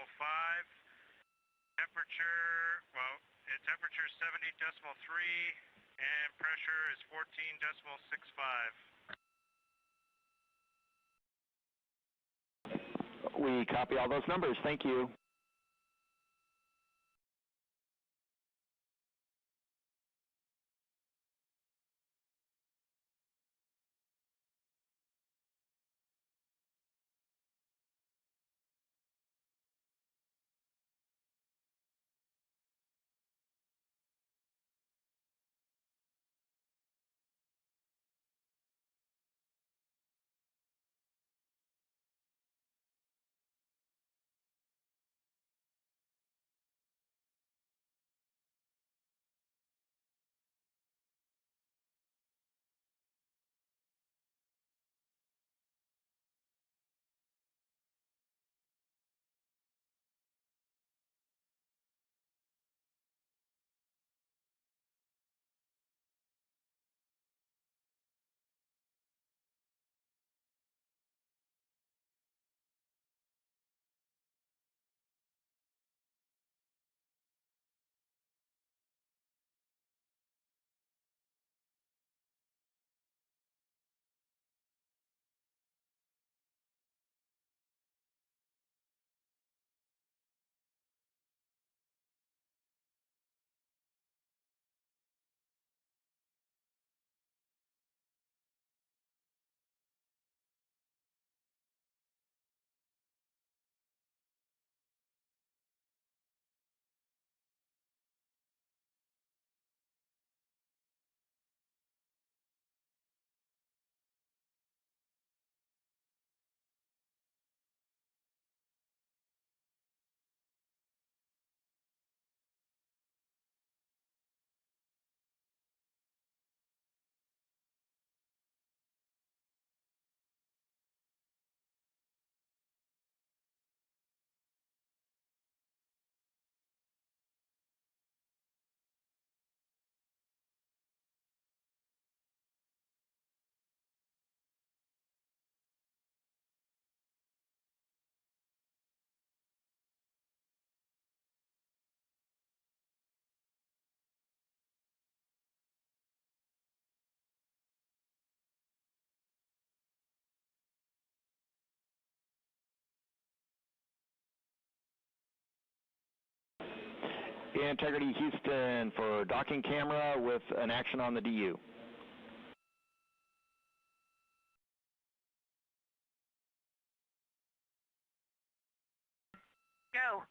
J: Temperature, temperature is 70.3, and pressure is 14.65.
C: We copy all those numbers. Thank you. Integrity Houston for docking camera with an action on the DU.
I: Go.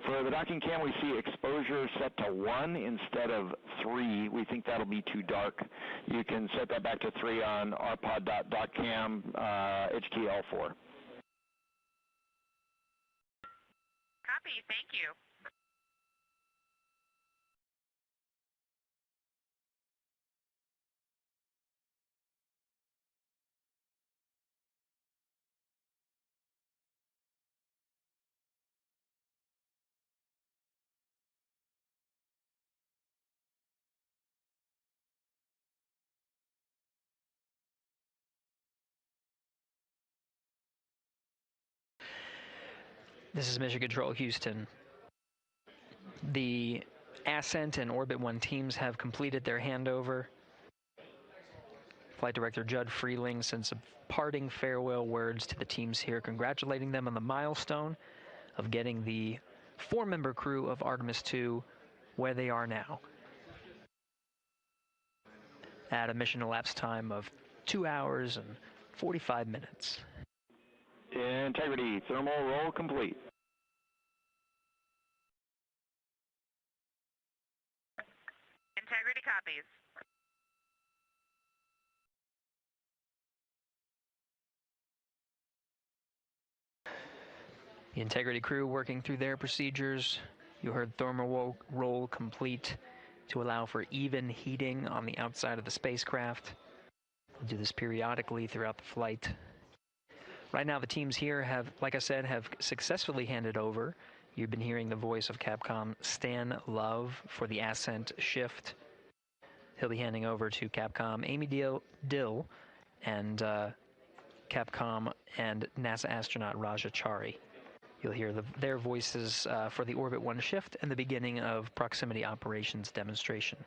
C: For the docking cam, we see exposure set to 1 instead of 3. We think that'll be too dark. You can set that back to 3 on rpod.doccam, HTL4.
I: Copy. Thank you.
E: This is Mission Control Houston. The Ascent and Orbit 1 teams have completed their handover. Flight Director Judd Freeling sent some parting farewell words to the teams here, congratulating them on the milestone of getting the 4-member crew of Artemis II where they are now, at a mission elapsed time of 2 hours and 45 minutes.
C: Integrity, thermal roll complete.
I: Integrity copies.
E: The Integrity crew working through their procedures. You heard thermal roll complete to allow for even heating on the outside of the spacecraft. We'll do this periodically throughout the flight. Right now, the teams here have, like I said, have successfully handed over. You've been hearing the voice of Capcom Stan Love for the Ascent shift. He'll be handing over to Capcom Amy Dill and Capcom and NASA astronaut Raja Chari. You'll hear their voices for the Orbit 1 shift and the beginning of proximity operations demonstration.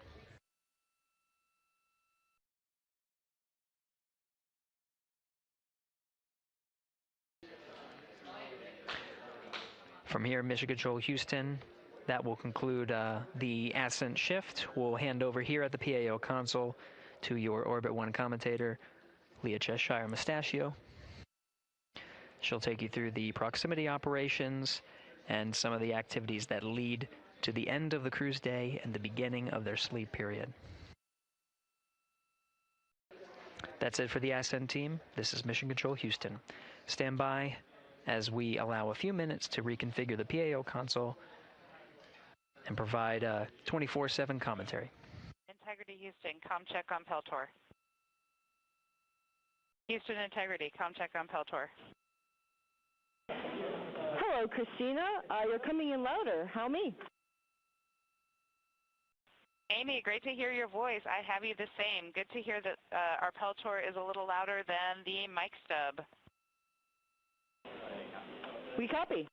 E: From here, Mission Control Houston, that will conclude the Ascent shift. We'll hand over here at the PAO console to your Orbit 1 commentator, Leah Cheshire Mustachio. She'll take you through the proximity operations and some of the activities that lead to the end of the cruise day and the beginning of their sleep period. That's it for the Ascent team. This is Mission Control Houston. Stand by as we allow a few minutes to reconfigure the PAO console and provide 24/7 commentary.
I: Integrity Houston, com check on Peltor. Houston Integrity, com check on Peltor.
K: Hello, Christina. You're coming in louder. How me?
I: Amy, great to hear your voice. I have you the same. Good to hear that our Peltor is a little louder than the mic stub.
K: We copy.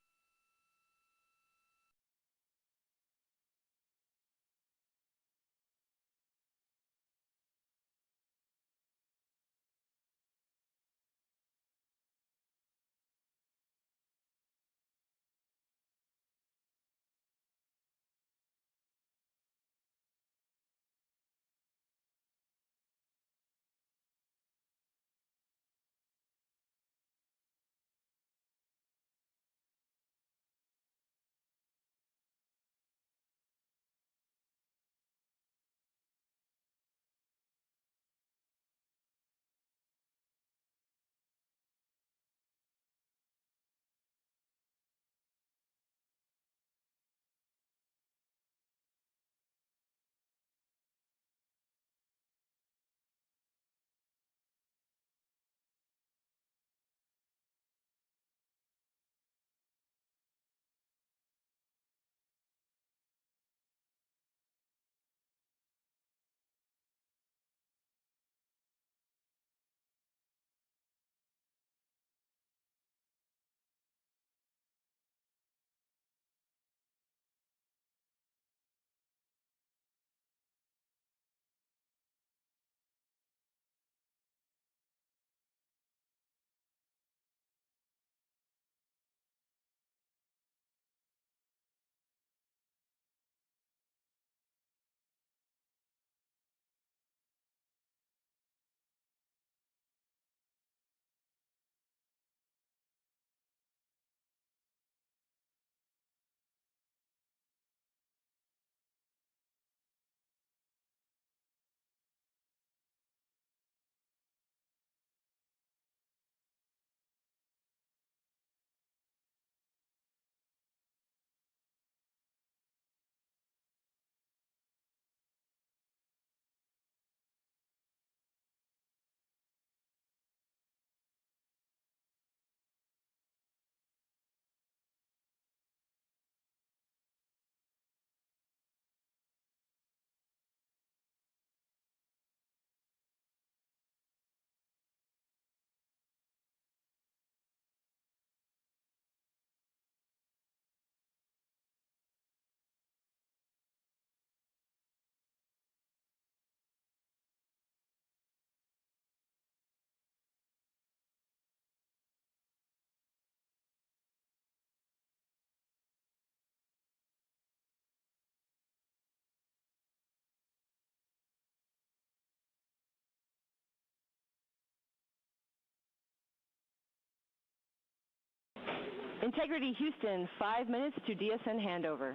K: Integrity Houston, 5 minutes to DSN handover.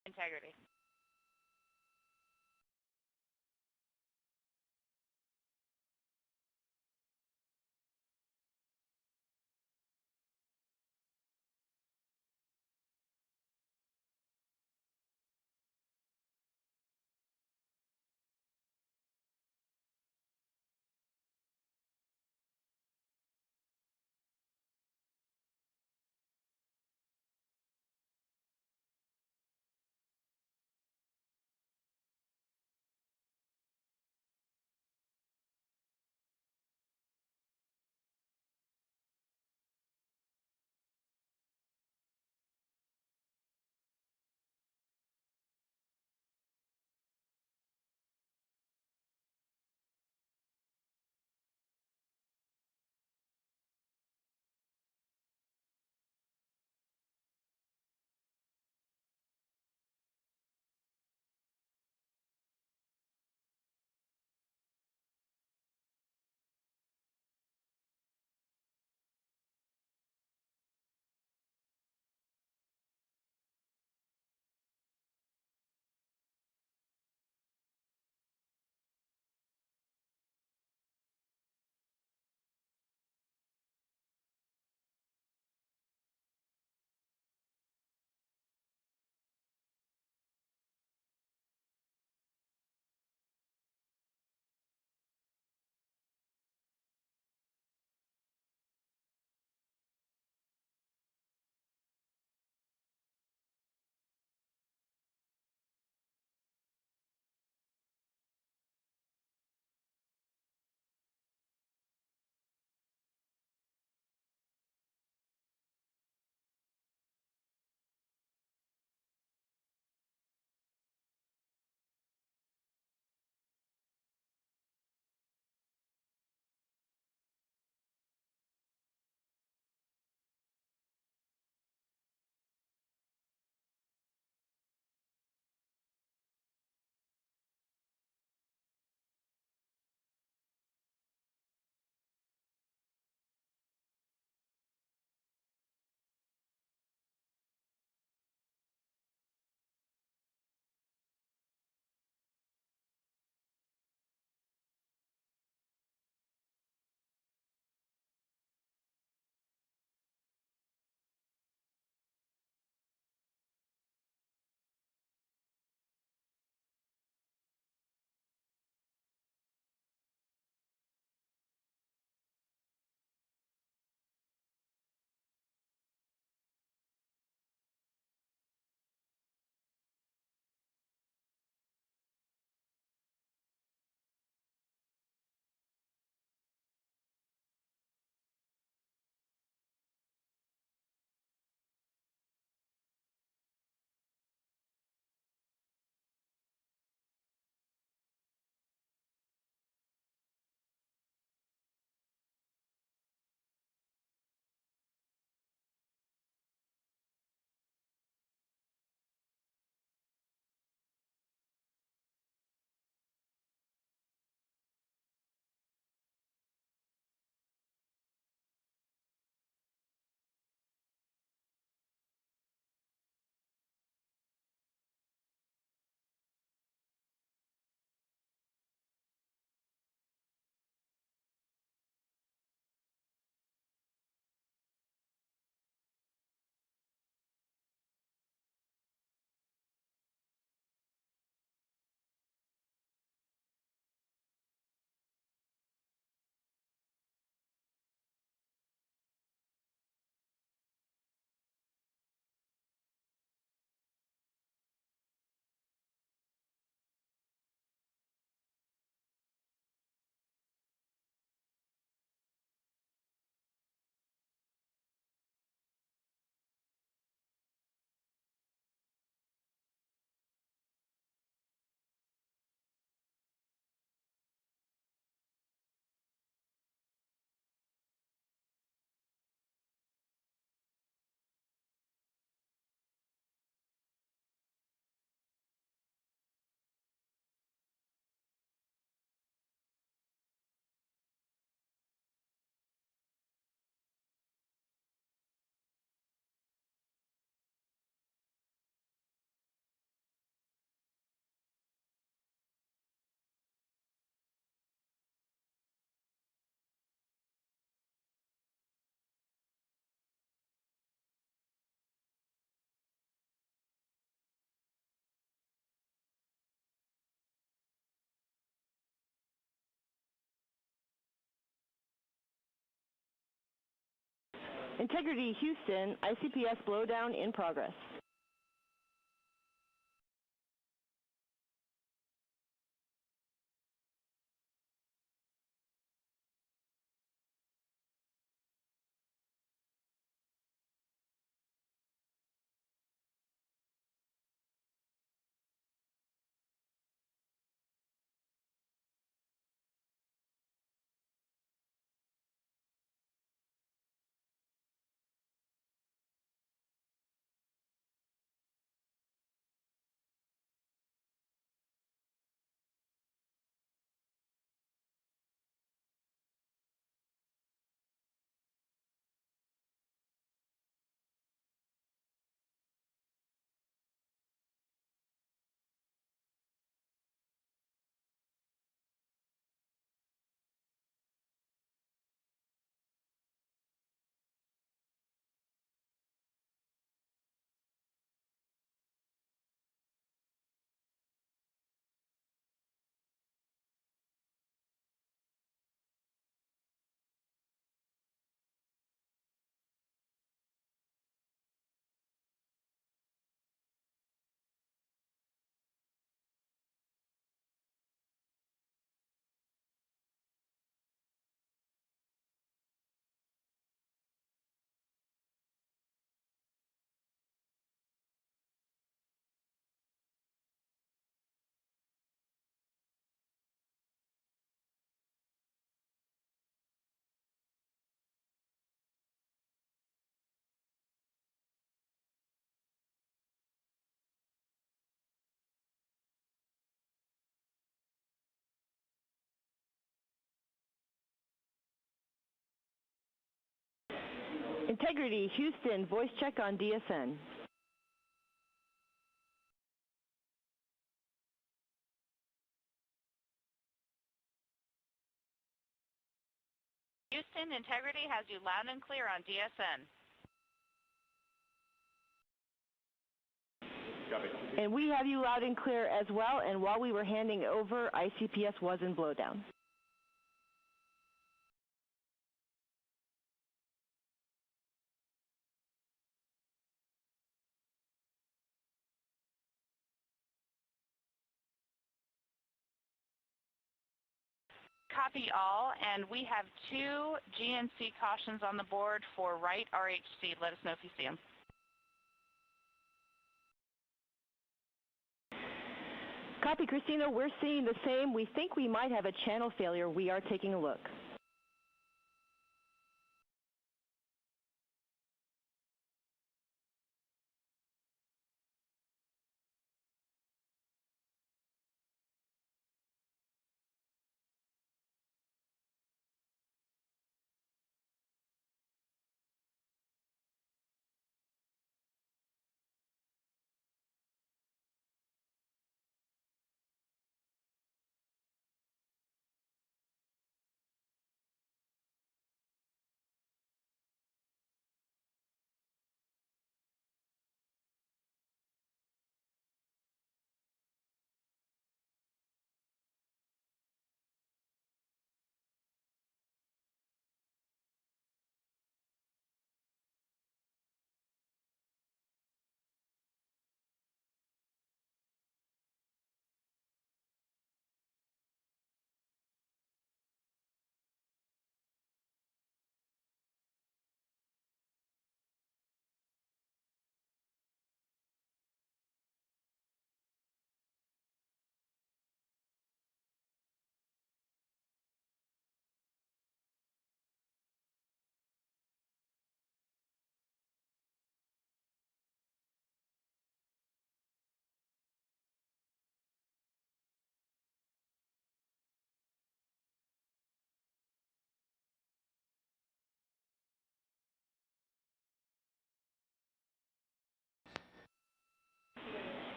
I: Integrity.
K: Integrity Houston, ICPS blowdown in progress. Integrity Houston, voice check on DSN.
I: Houston, Integrity has you loud and clear on DSN.
K: And we have you loud and clear as well, and while we were handing over, ICPS was in blowdown.
I: Copy all, and we have 2 GNC cautions on the board for right RHC. Let us know if you see them.
K: Copy, Christina. We're seeing the same. We think we might have a channel failure. We are taking a look.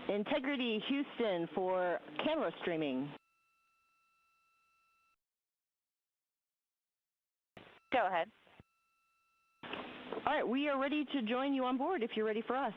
K: Integrity Houston for camera streaming.
I: Go ahead.
K: All right, we are ready to join you on board if you're ready for us.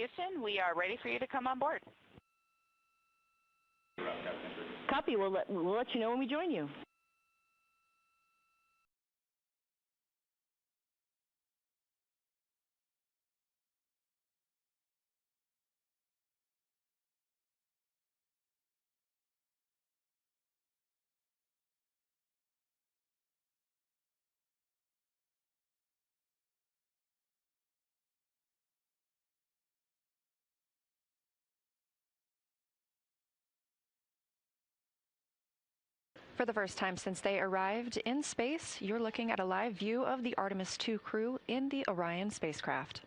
I: Houston, we are ready for you to come on board.
K: Copy. We'll let you know when we join you.
L: For the first time since they arrived in space, you're looking at a live view of the Artemis II crew in the Orion spacecraft.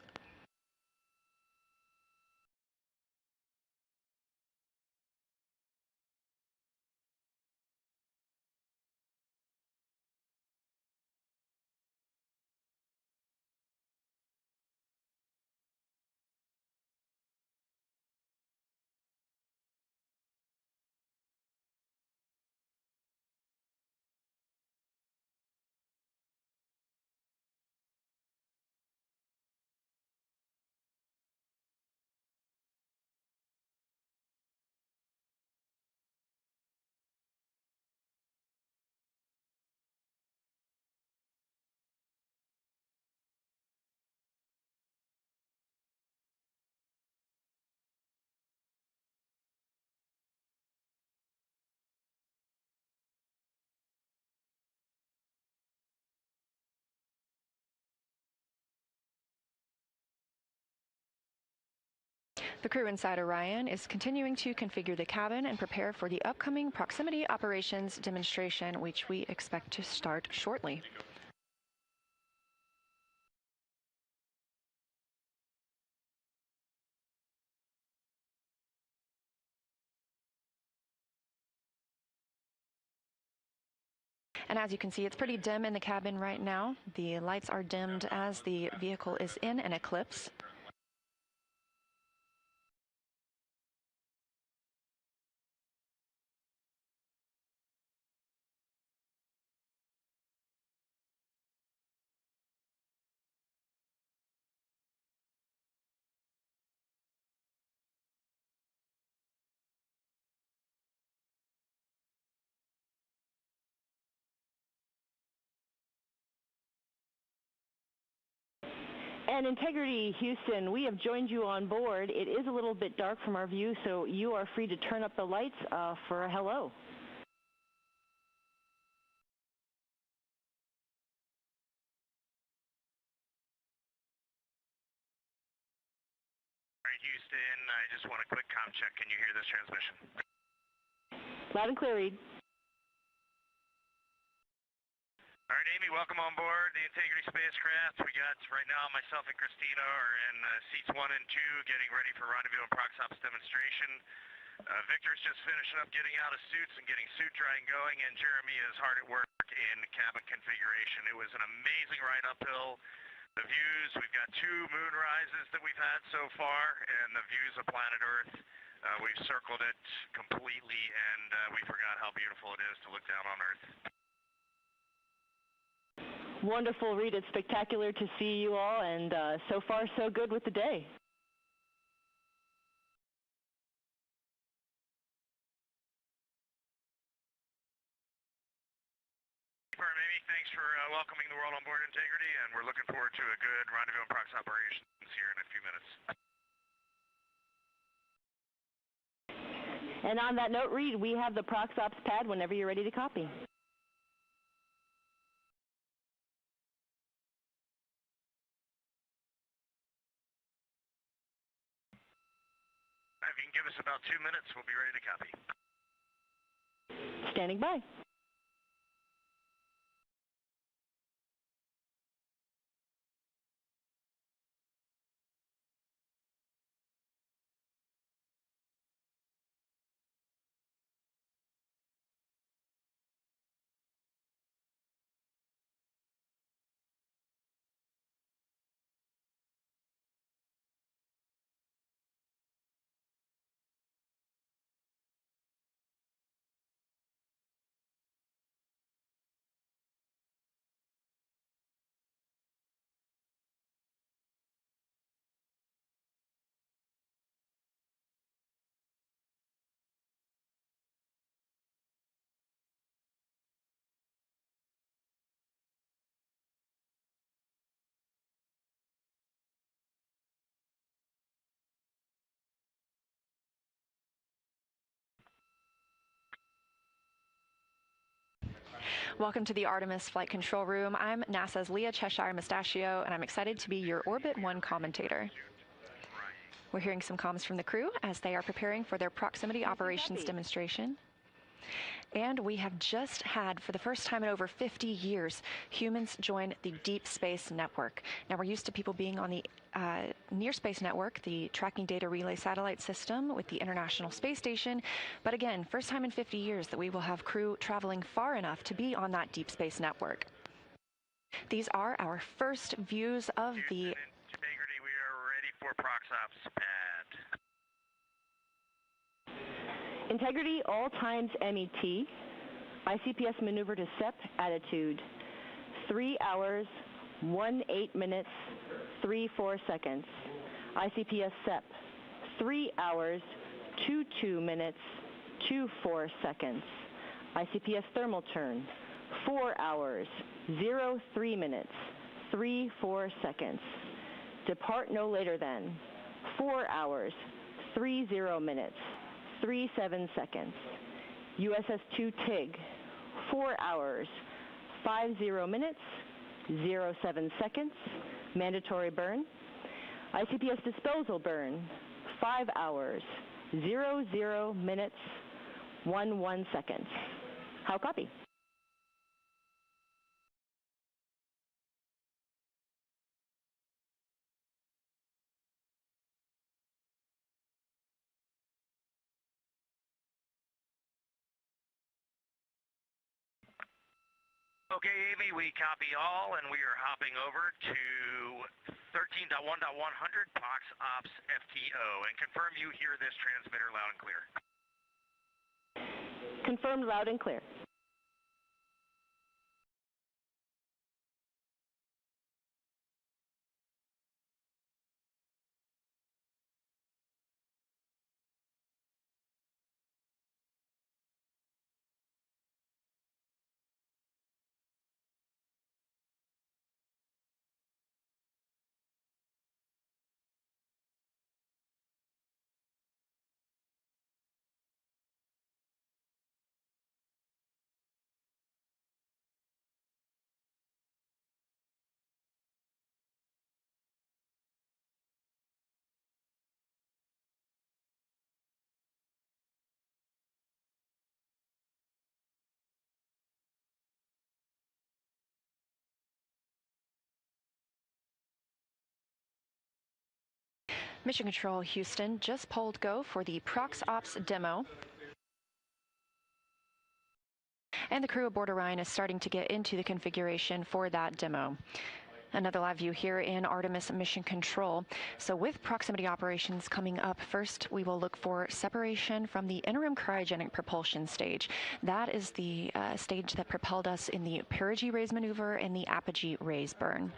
L: The crew inside Orion is continuing to configure the cabin and prepare for the upcoming proximity operations demonstration, which we expect to start shortly. And as you can see, it's pretty dim in the cabin right now. The lights are dimmed as the vehicle is in an eclipse.
K: And Integrity Houston, we have joined you on board. It is a little bit dark from our view, so you are free to turn up the lights for a hello.
J: All right, Houston, I just want a quick comm check. Can you hear this transmission?
K: Loud and clear, Reed.
J: All right, Amy, welcome on board the Integrity spacecraft. We got, right now, myself and Christina are in seats 1 and 2, getting ready for rendezvous and proxops demonstration. Victor's just finishing up getting out of suits and getting suit drying going, and Jeremy is hard at work in cabin configuration. It was an amazing ride uphill. The views, we've got 2 moon rises that we've had so far, and the views of planet Earth. We've circled it completely, and we forgot how beautiful it is to look down on Earth.
K: Wonderful, Reed. It's spectacular to see you all, and so far so good with the day.
J: Amy, thanks for welcoming the world on board Integrity, and we're looking forward to a good rendezvous and prox operations here in a few minutes.
K: And on that note, Reed, we have the proxops pad whenever you're ready to copy.
J: If you can give us about 2 minutes, we'll be ready to copy.
K: Standing by.
L: Welcome to the Artemis Flight Control Room. I'm NASA's Leah Cheshire Mustachio, and I'm excited to be your Orbit 1 commentator. We're hearing some comms from the crew as they are preparing for their proximity operations demonstration. And we have just had, for the first time in over 50 years, humans join the Deep Space Network. Now, we're used to people being on the Near Space Network, the Tracking Data Relay Satellite System with the International Space Station. But again, first time in 50 years that we will have crew traveling far enough to be on that Deep Space Network. These are our first views of the...
J: Integrity, we are ready for ProxOps pad.
K: Integrity, all times MET. ICPS maneuver to SEP, attitude. 3 hours, 18 minutes, 34 seconds. ICPS SEP, 3 hours, 22 minutes, 24 seconds. ICPS thermal turn, 4 hours, 03 minutes, 34 seconds. Depart no later than 4 hours, 30 minutes, 37 seconds. USS-2 TIG, 4 hours, 50 minutes, 07 seconds. Mandatory burn. ICPS disposal burn, 5 hours, 00 minutes, 11 seconds. How copy?
J: Okay, Amy, we copy all, and we are hopping over to 13.1.100 ProxOps FTO, and confirm you hear this transmitter loud and clear.
K: Confirmed loud and clear.
L: Mission Control Houston just polled go for the ProxOps demo. And the crew aboard Orion is starting to get into the configuration for that demo. Another live view here in Artemis Mission Control. So with proximity operations coming up, first we will look for separation from the interim cryogenic propulsion stage. That is the stage that propelled us in the perigee raise maneuver and the apogee raise burn.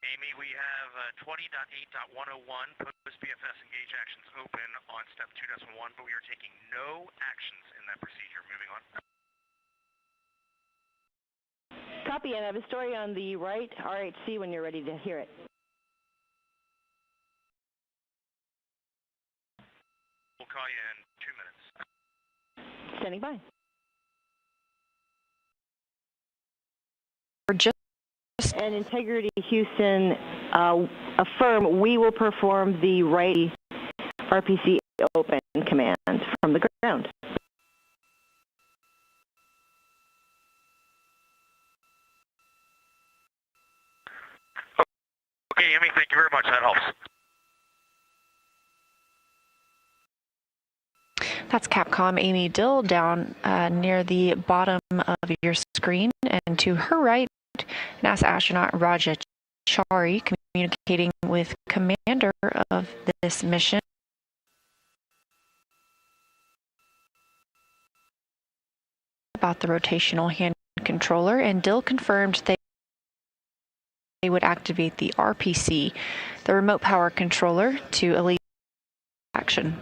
J: Amy, we have 20.8.101 post-BFS engage actions open on step 2.1, but we are taking no actions in that procedure. Moving on.
K: Copy, and I have a story on the right RHC when you're ready to hear it.
J: We'll call you in 2 minutes.
K: Standing by. And Integrity Houston, affirm we will perform the right RPC open command from the ground.
J: Okay, Amy, thank you very much. That helps.
L: That's Capcom Amy Dill down near the bottom of your screen, and to her right, NASA astronaut Raja Chari communicating with commander of this mission. About the rotational hand controller, and Dill confirmed they would activate the RPC, the remote power controller, to alleviate action.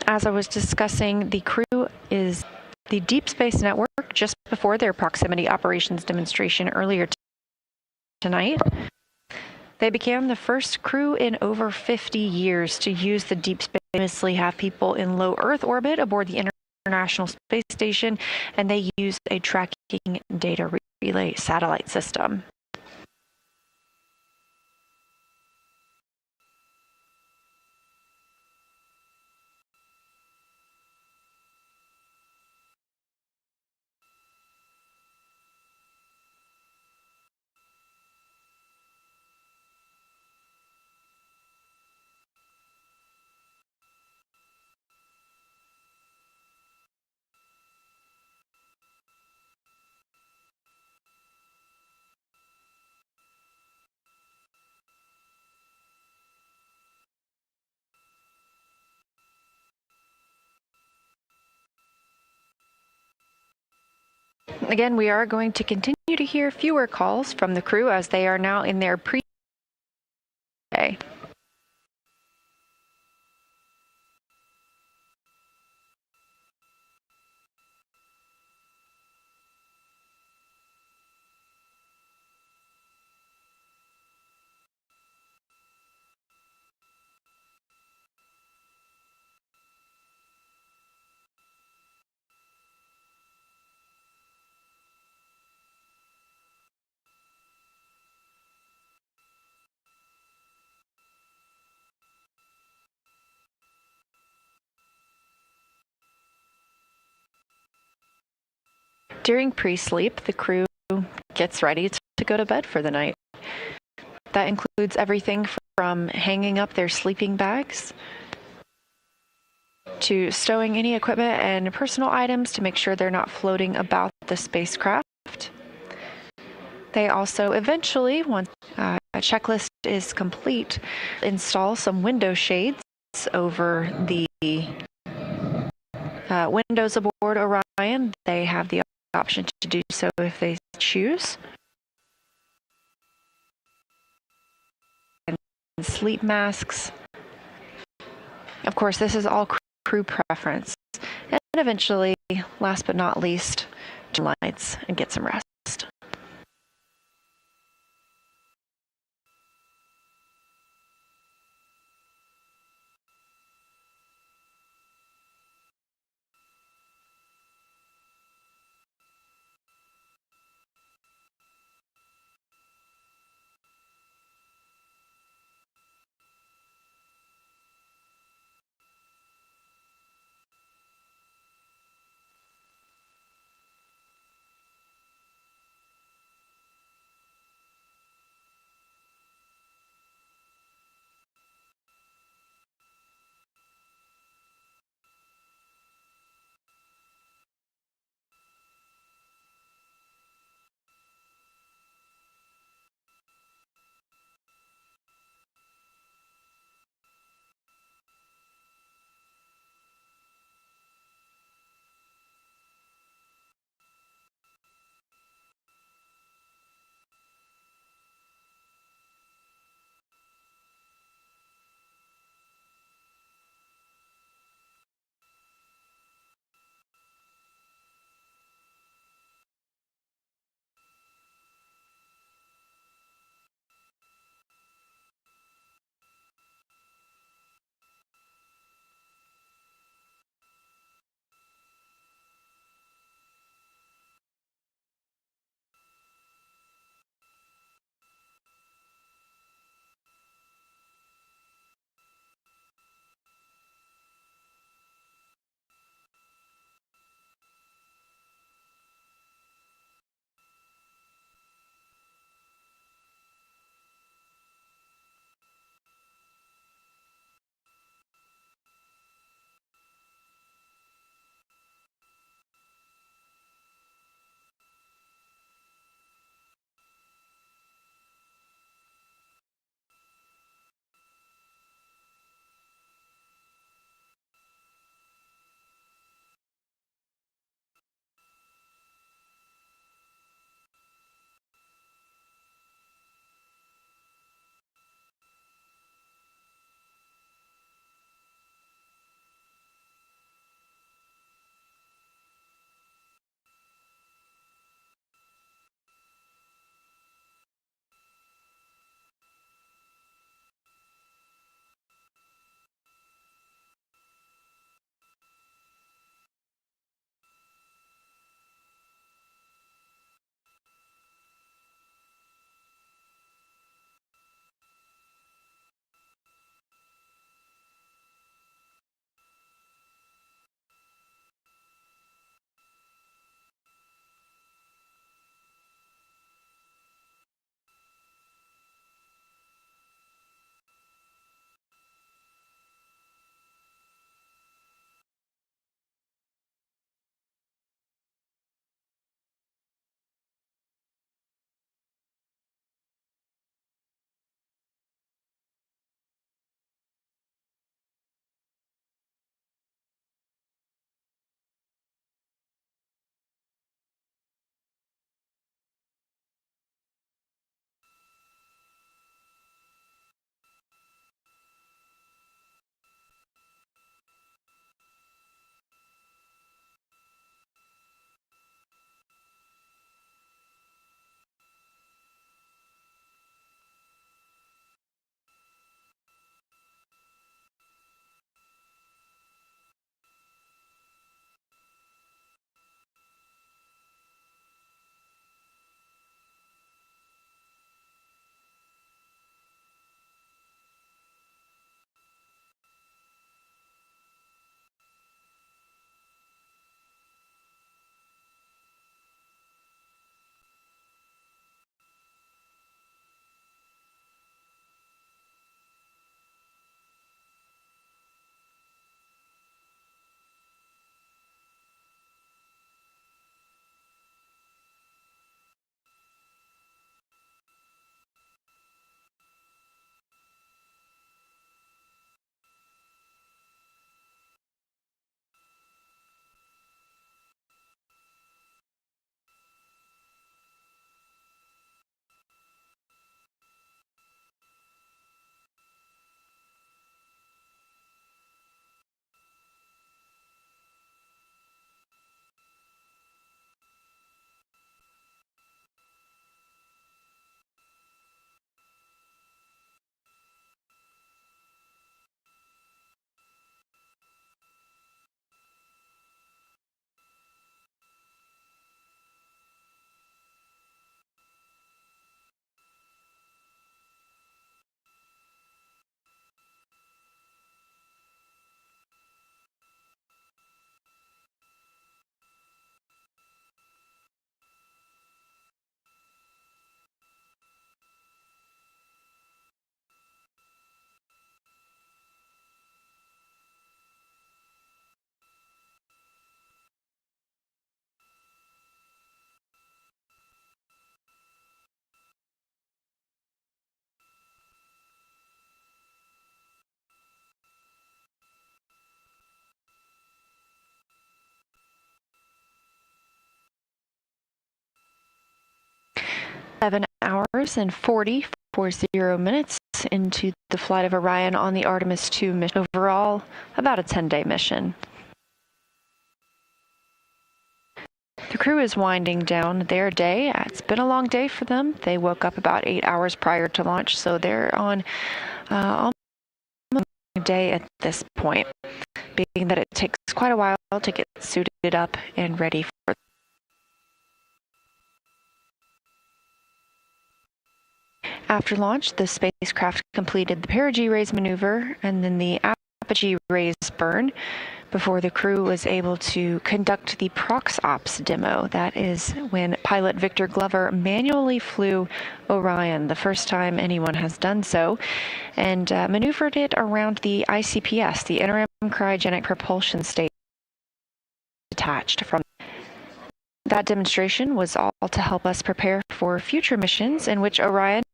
L: As I was discussing, the crew is the Deep Space Network just before their proximity operations demonstration earlier tonight. They became the first crew in over 50 years to use the deep space. Famously have people in low Earth orbit aboard the International Space Station, and they use a tracking data relay satellite system. Again, we are going to continue to hear fewer calls from the crew as they are now in their pre-day. During pre-sleep, the crew gets ready to go to bed for the night. That includes everything from hanging up their sleeping bags to stowing any equipment and personal items to make sure they're not floating about the spacecraft. They also eventually, once a checklist is complete, install some window shades over the windows aboard Orion. They have the option to do so if they choose. And sleep masks. Of course, this is all crew preference. And eventually, last but not least, turn lights and get some rest. 7 hours and 40 minutes into the flight of Orion on the Artemis II mission. Overall, about a 10-day mission. The crew is winding down their day. It's been a long day for them. They woke up about 8 hours prior to launch, so they're on almost a day at this point, being that it takes quite a while to get suited up and ready for. After launch, the spacecraft completed the perigee raise maneuver and then the apogee raise burn before the crew was able to conduct the ProxOps demo. That is when pilot Victor Glover manually flew Orion, the first time anyone has done so, and maneuvered it around the ICPS, the interim cryogenic propulsion stage detached from. That demonstration was all to help us prepare for future missions in which Orion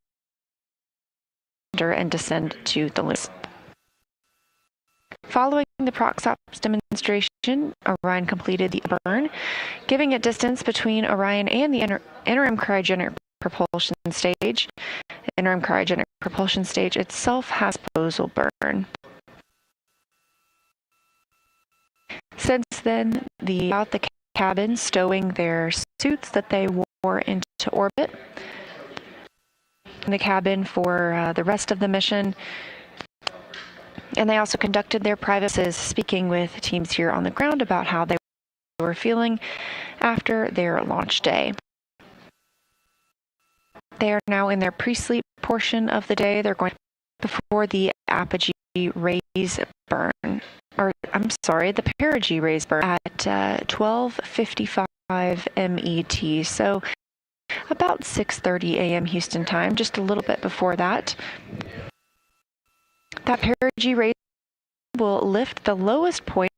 L: and descend to the lunar. Following the ProxOps demonstration, Orion completed the burn, giving it distance between Orion and the interim cryogenic propulsion stage. The interim cryogenic propulsion stage itself has disposal burn. Since then, out the cabin stowing their suits that they wore into orbit. In the cabin for the rest of the mission. And they also conducted their privacies, speaking with teams here on the ground about how they were feeling after their launch day. They are now in their pre-sleep portion of the day. They're going before the apogee raise burn, or I'm sorry, the perigee raise burn at 12:55 MET. So about 6:30 a.m. Houston time, just a little bit before that. That perigee raise will lift the lowest point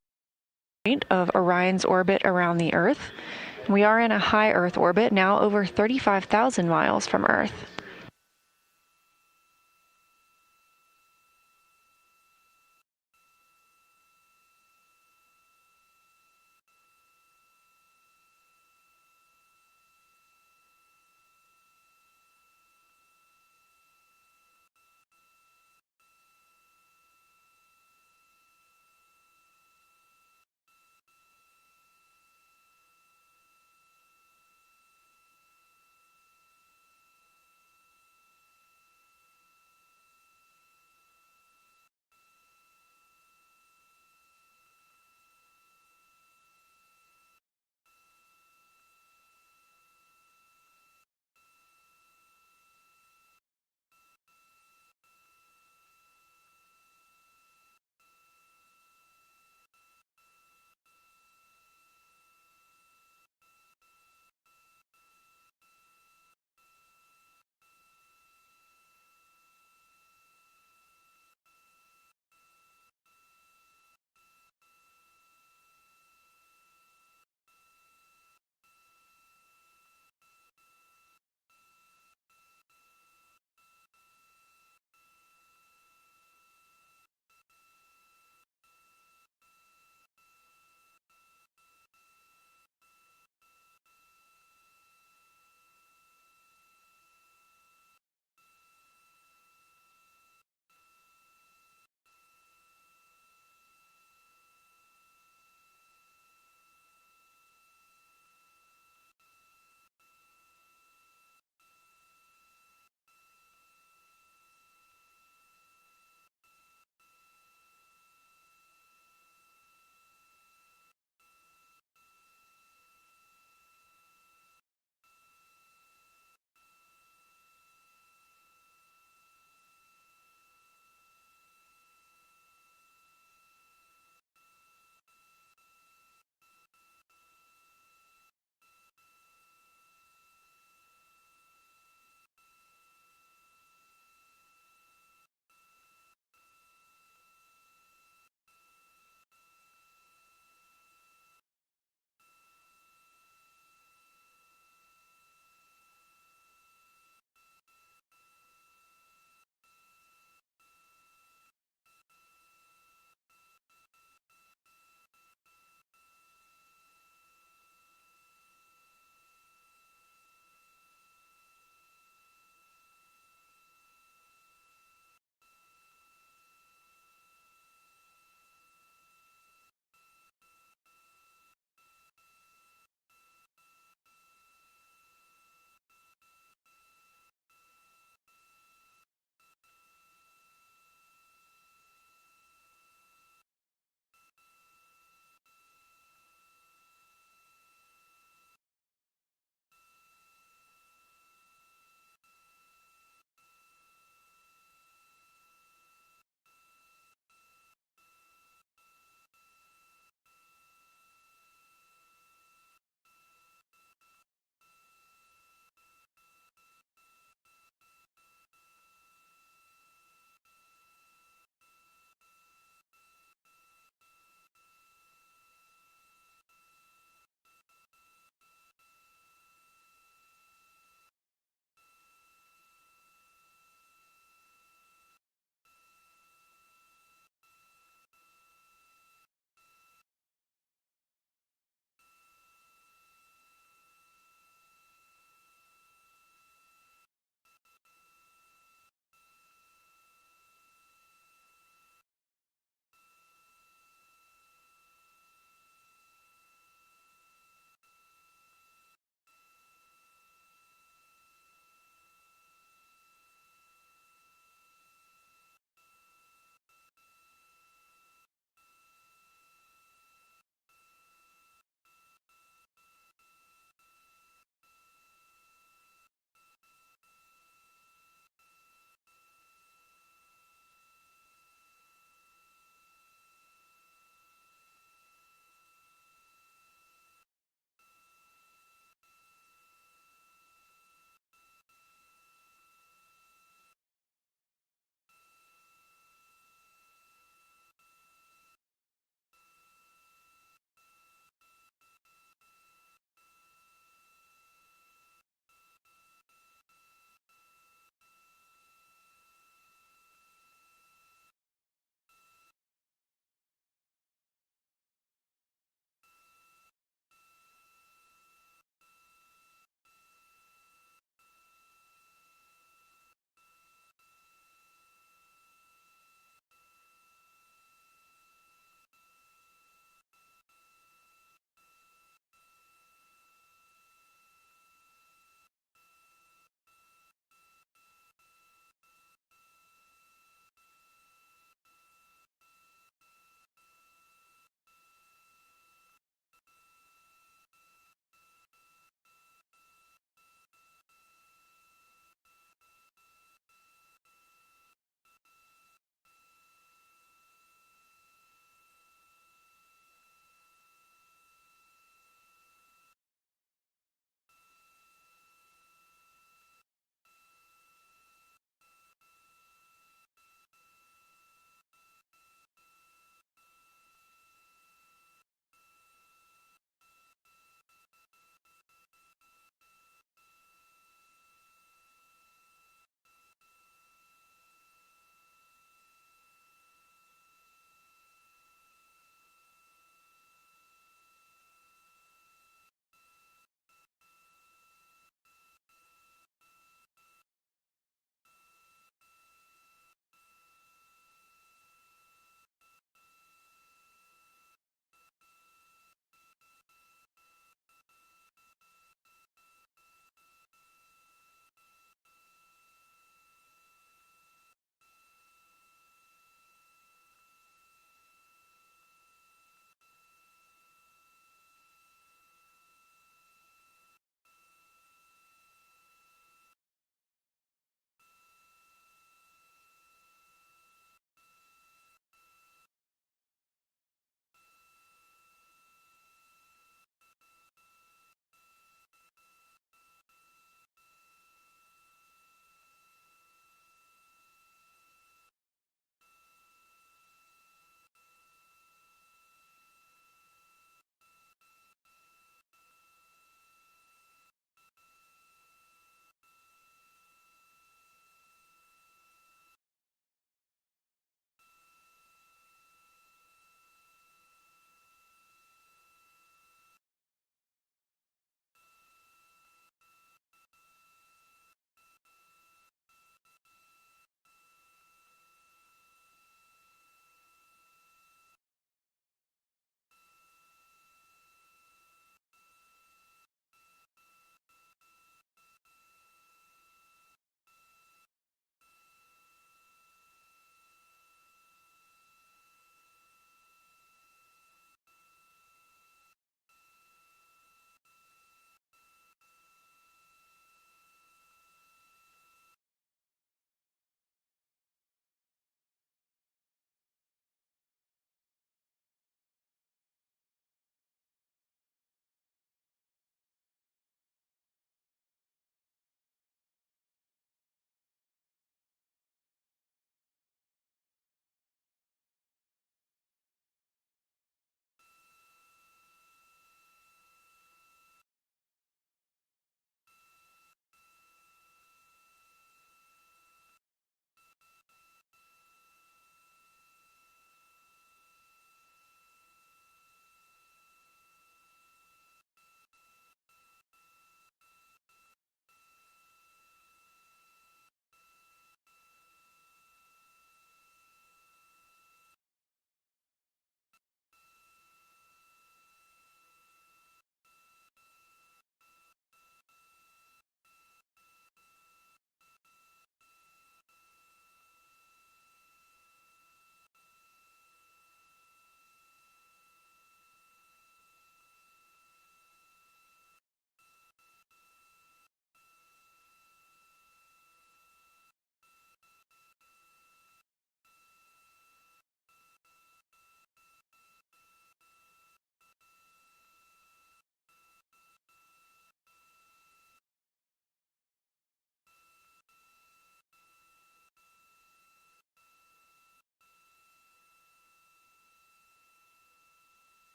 L: of Orion's orbit around the Earth. We are in a high Earth orbit, now over 35,000 miles from Earth.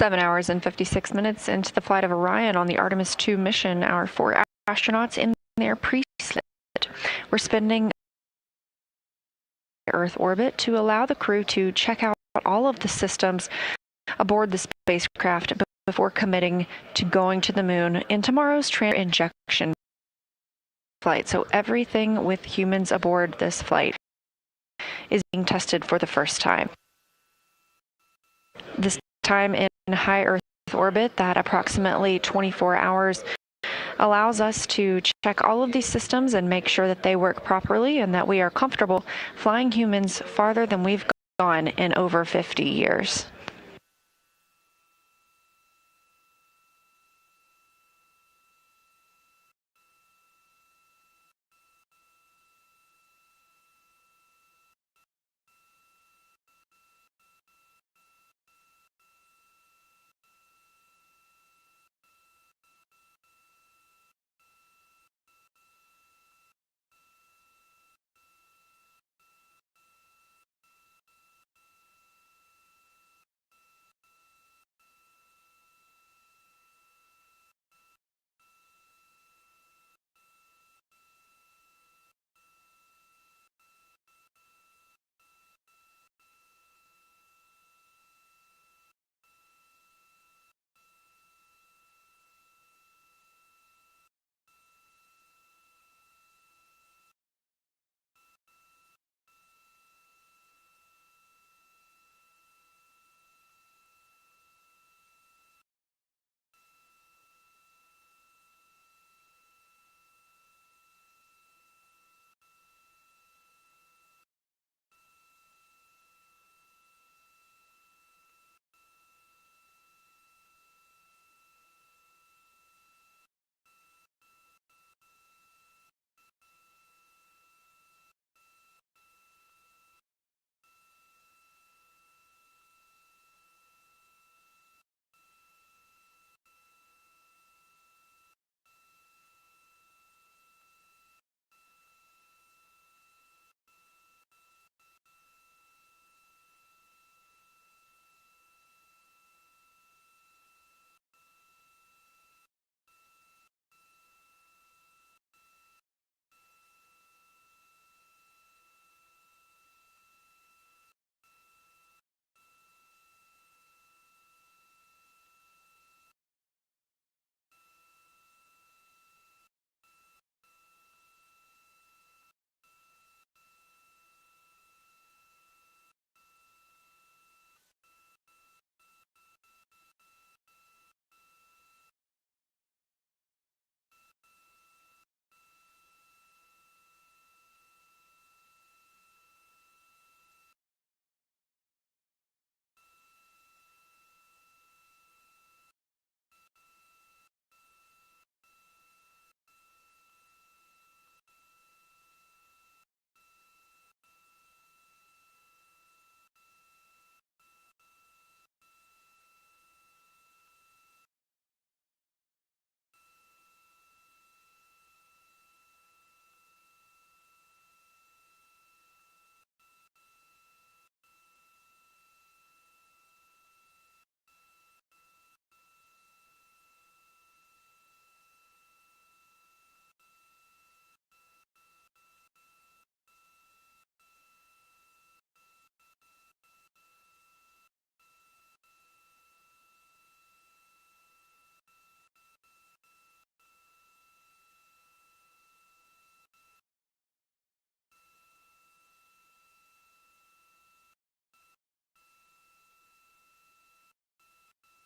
L: 7 hours and 56 minutes into the flight of Orion on the Artemis II mission, our 4 astronauts in their pre-slip. We're spending Earth orbit to allow the crew to check out all of the systems aboard the spacecraft before committing to going to the moon in tomorrow's injection flight. So everything with humans aboard this flight is being tested for the first time. This time in high Earth orbit, that approximately 24 hours, allows us to check all of these systems and make sure that they work properly and that we are comfortable flying humans farther than we've gone in over 50 years.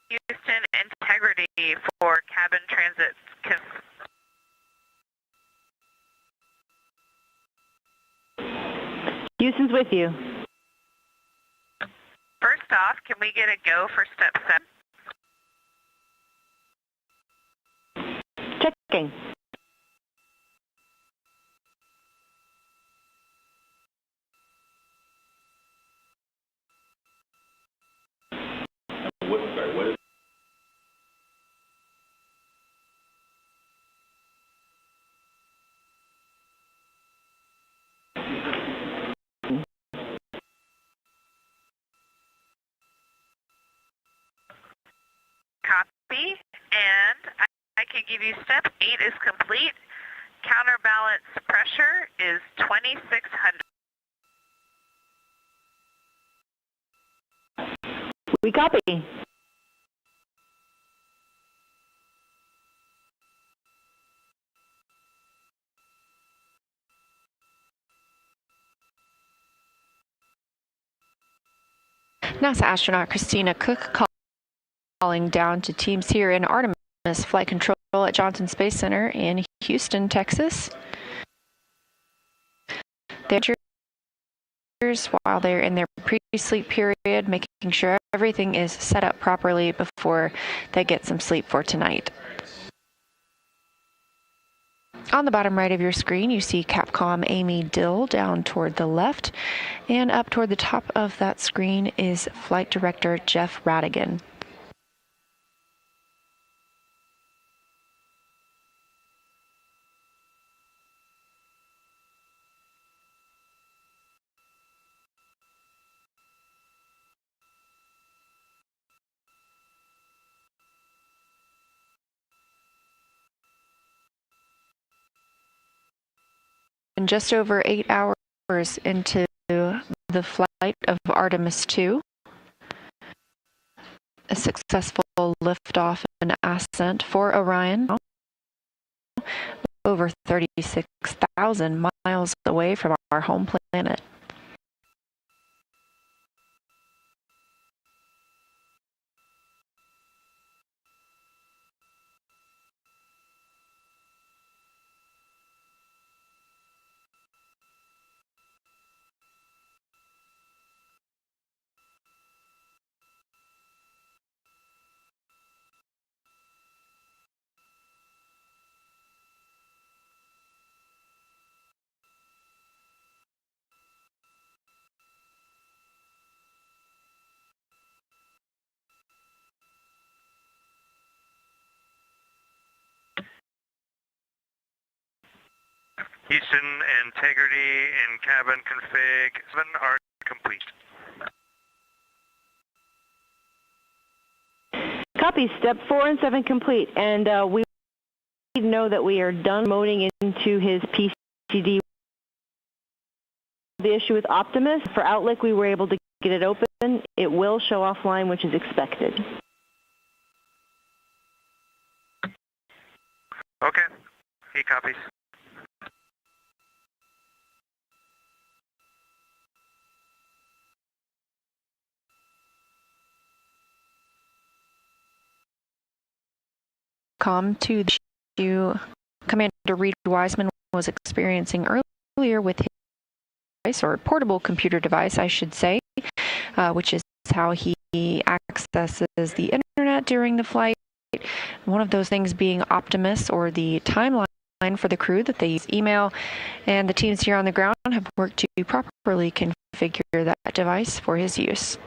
I: Houston, integrity for cabin transit.
K: Houston's with you.
I: First off, can we get a go for step 7?
K: Checking.
M: What is
I: copy. And I can give you step 8 is complete. Counterbalance pressure is 2,600.
K: We copy.
L: NASA astronaut Christina Cook calling down to teams here in Artemis Flight Control at Johnson Space Center in Houston, Texas. While they're in their pre-sleep period, making sure everything is set up properly before they get some sleep for tonight. On the bottom right of your screen, you see Capcom Amy Dill down toward the left, and up toward the top of that screen is Flight Director Jeff Radigan. In just over 8 hours into the flight of Artemis II, a successful liftoff and ascent for Orion, over 36,000 miles away from our home planet.
J: Houston, integrity and cabin config 7 are complete.
K: Copy. Step 4 and 7 complete. And we know that we are done moding into his PCD. The issue with Optimus, for Outlook, we were able to get it open. It will show offline, which is expected.
J: Okay. He copies.
L: To the issue Commander Reed Wiseman was experiencing earlier with his device, or portable computer device, I should say, which is how he accesses the internet during the flight. One of those things being Optimus, or the timeline for the crew that they use email, and the teams here on the ground have worked to properly configure that device for his use.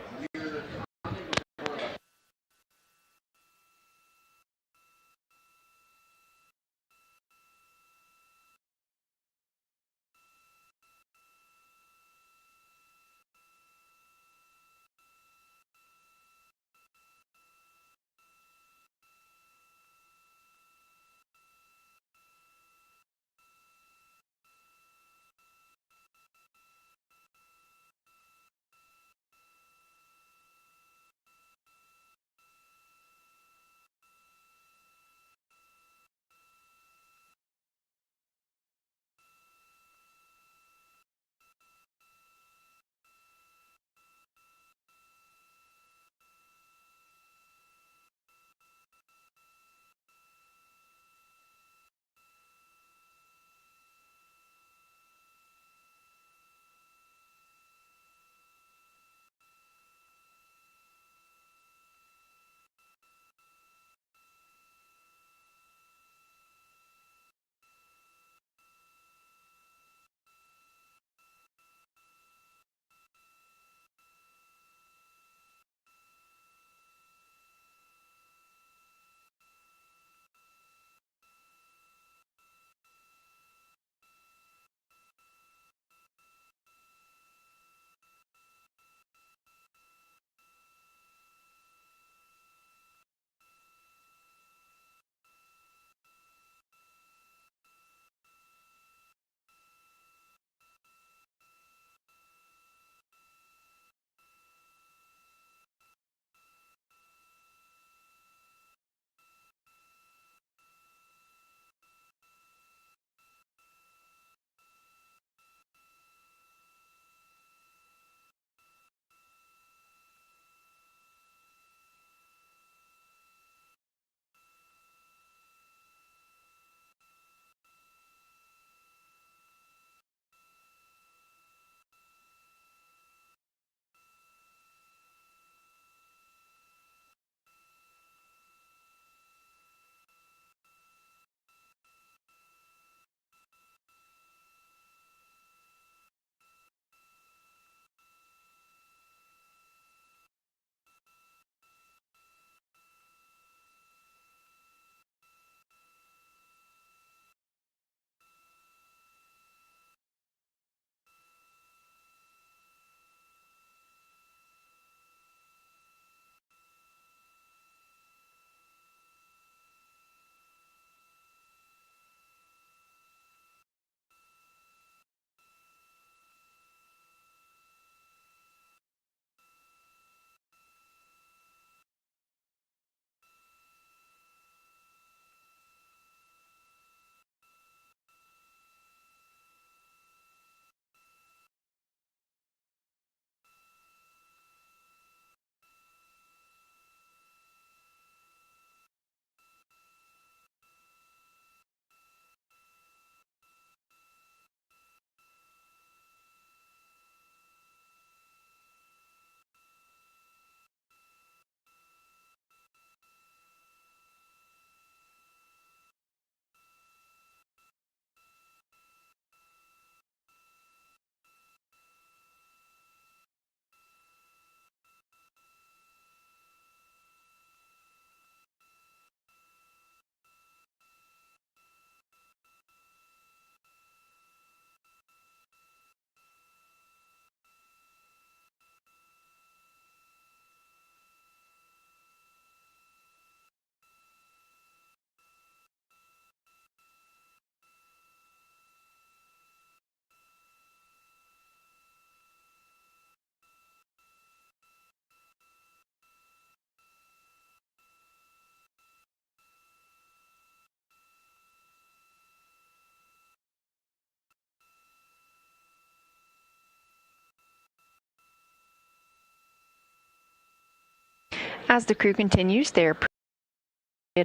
L: As the crew continues their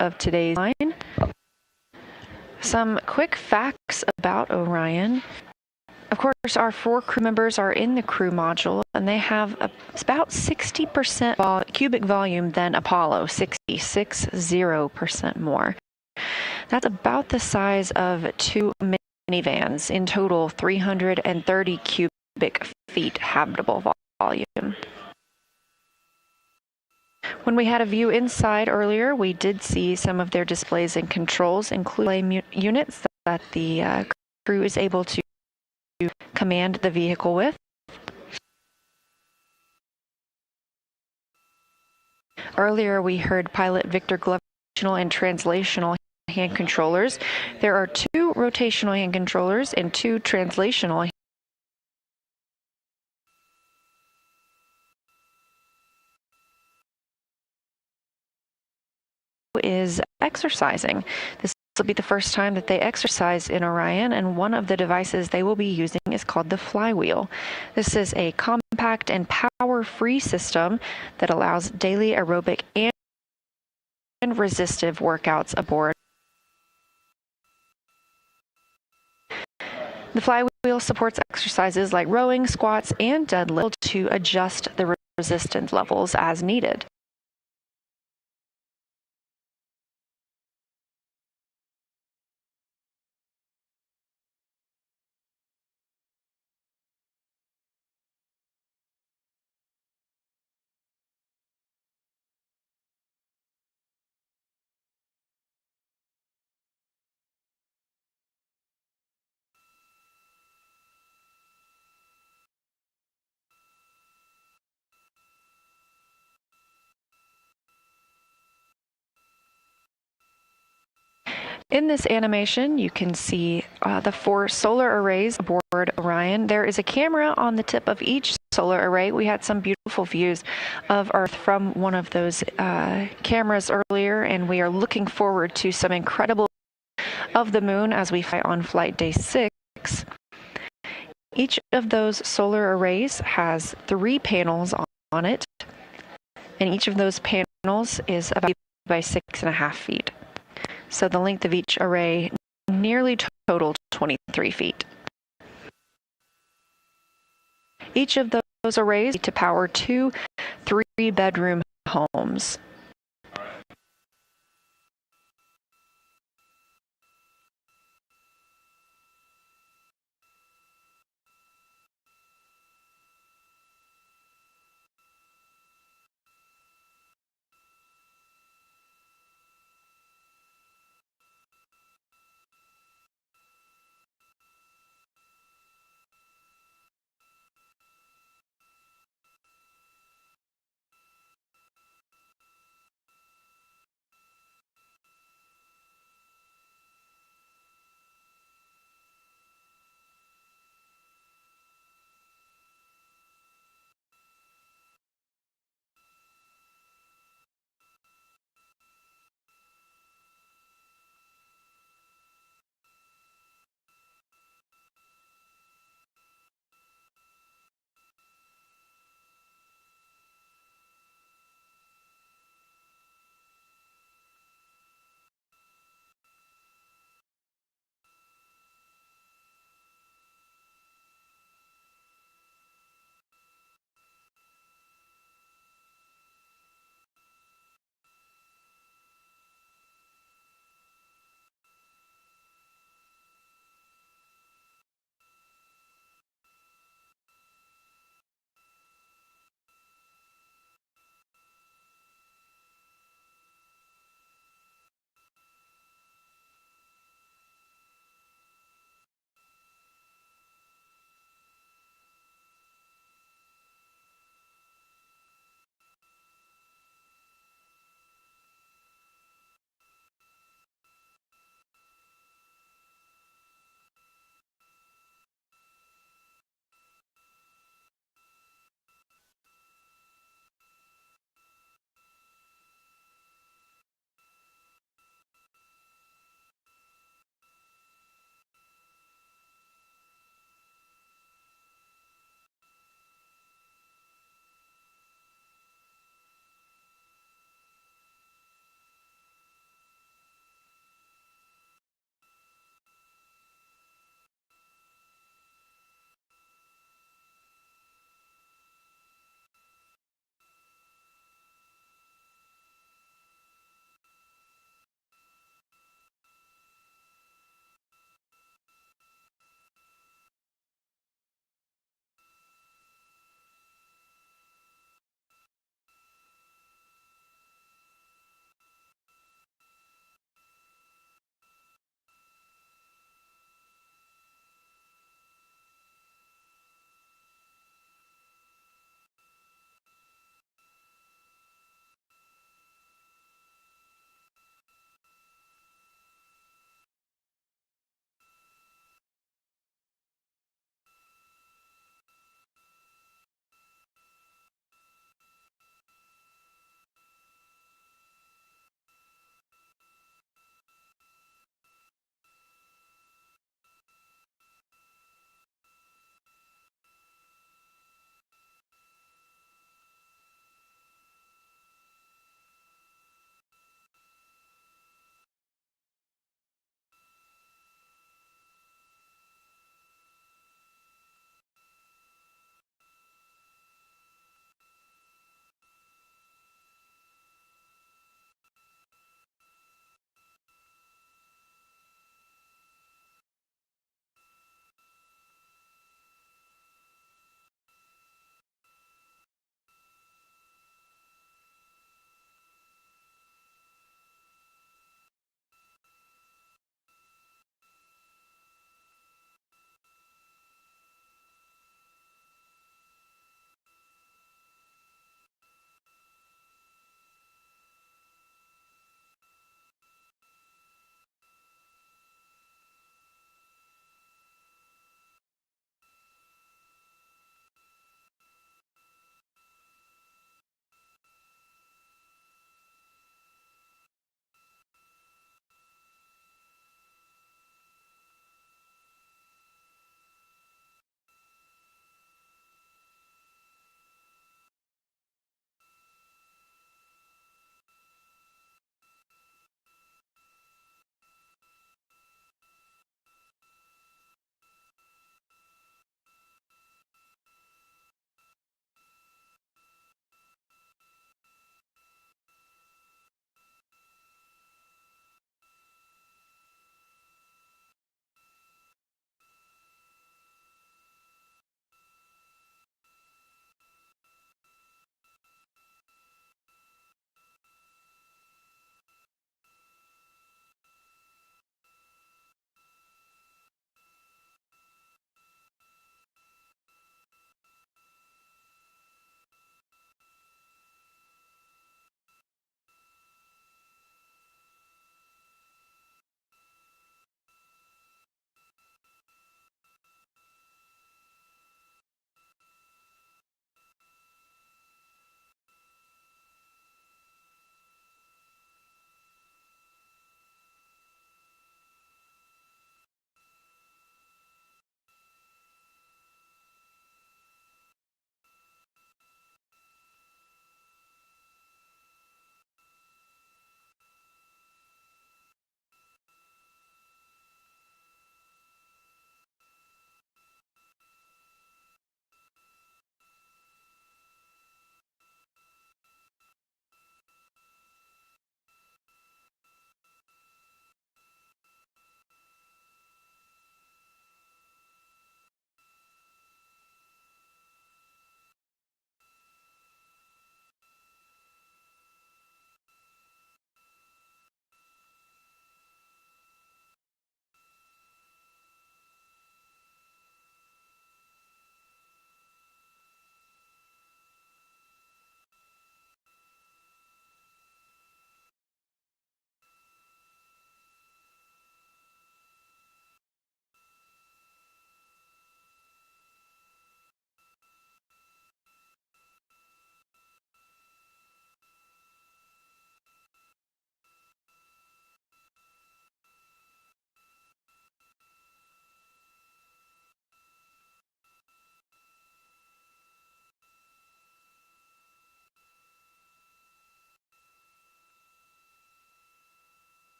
L: of today's line, some quick facts about Orion. Of course, our 4 crew members are in the crew module, and they have about 60% cubic volume than Apollo, 60% more. That's about the size of 2 minivans, in total 330 cubic feet habitable volume. When we had a view inside earlier, we did see some of their displays and controls, including units that the crew is able to command the vehicle with. Earlier, we heard pilot Victor Glover rotational and translational hand controllers. There are 2 rotational hand controllers and 2 translational is exercising. This will be the first time that they exercise in Orion, and one of the devices they will be using is called the flywheel. This is a compact and power-free system that allows daily aerobic and resistive workouts aboard. The flywheel supports exercises like rowing, squats, and deadlift to adjust the resistance levels as needed. In this animation, you can see the 4 solar arrays aboard Orion. There is a camera on the tip of each solar array. We had some beautiful views of Earth from one of those cameras earlier, and we are looking forward to some incredible of the moon as we fly on flight day 6. Each of those solar arrays has 3 panels on it, and each of those panels is about by 6.5 feet. So the length of each array nearly totaled 23 feet. Each of those arrays to power 2 3-bedroom homes.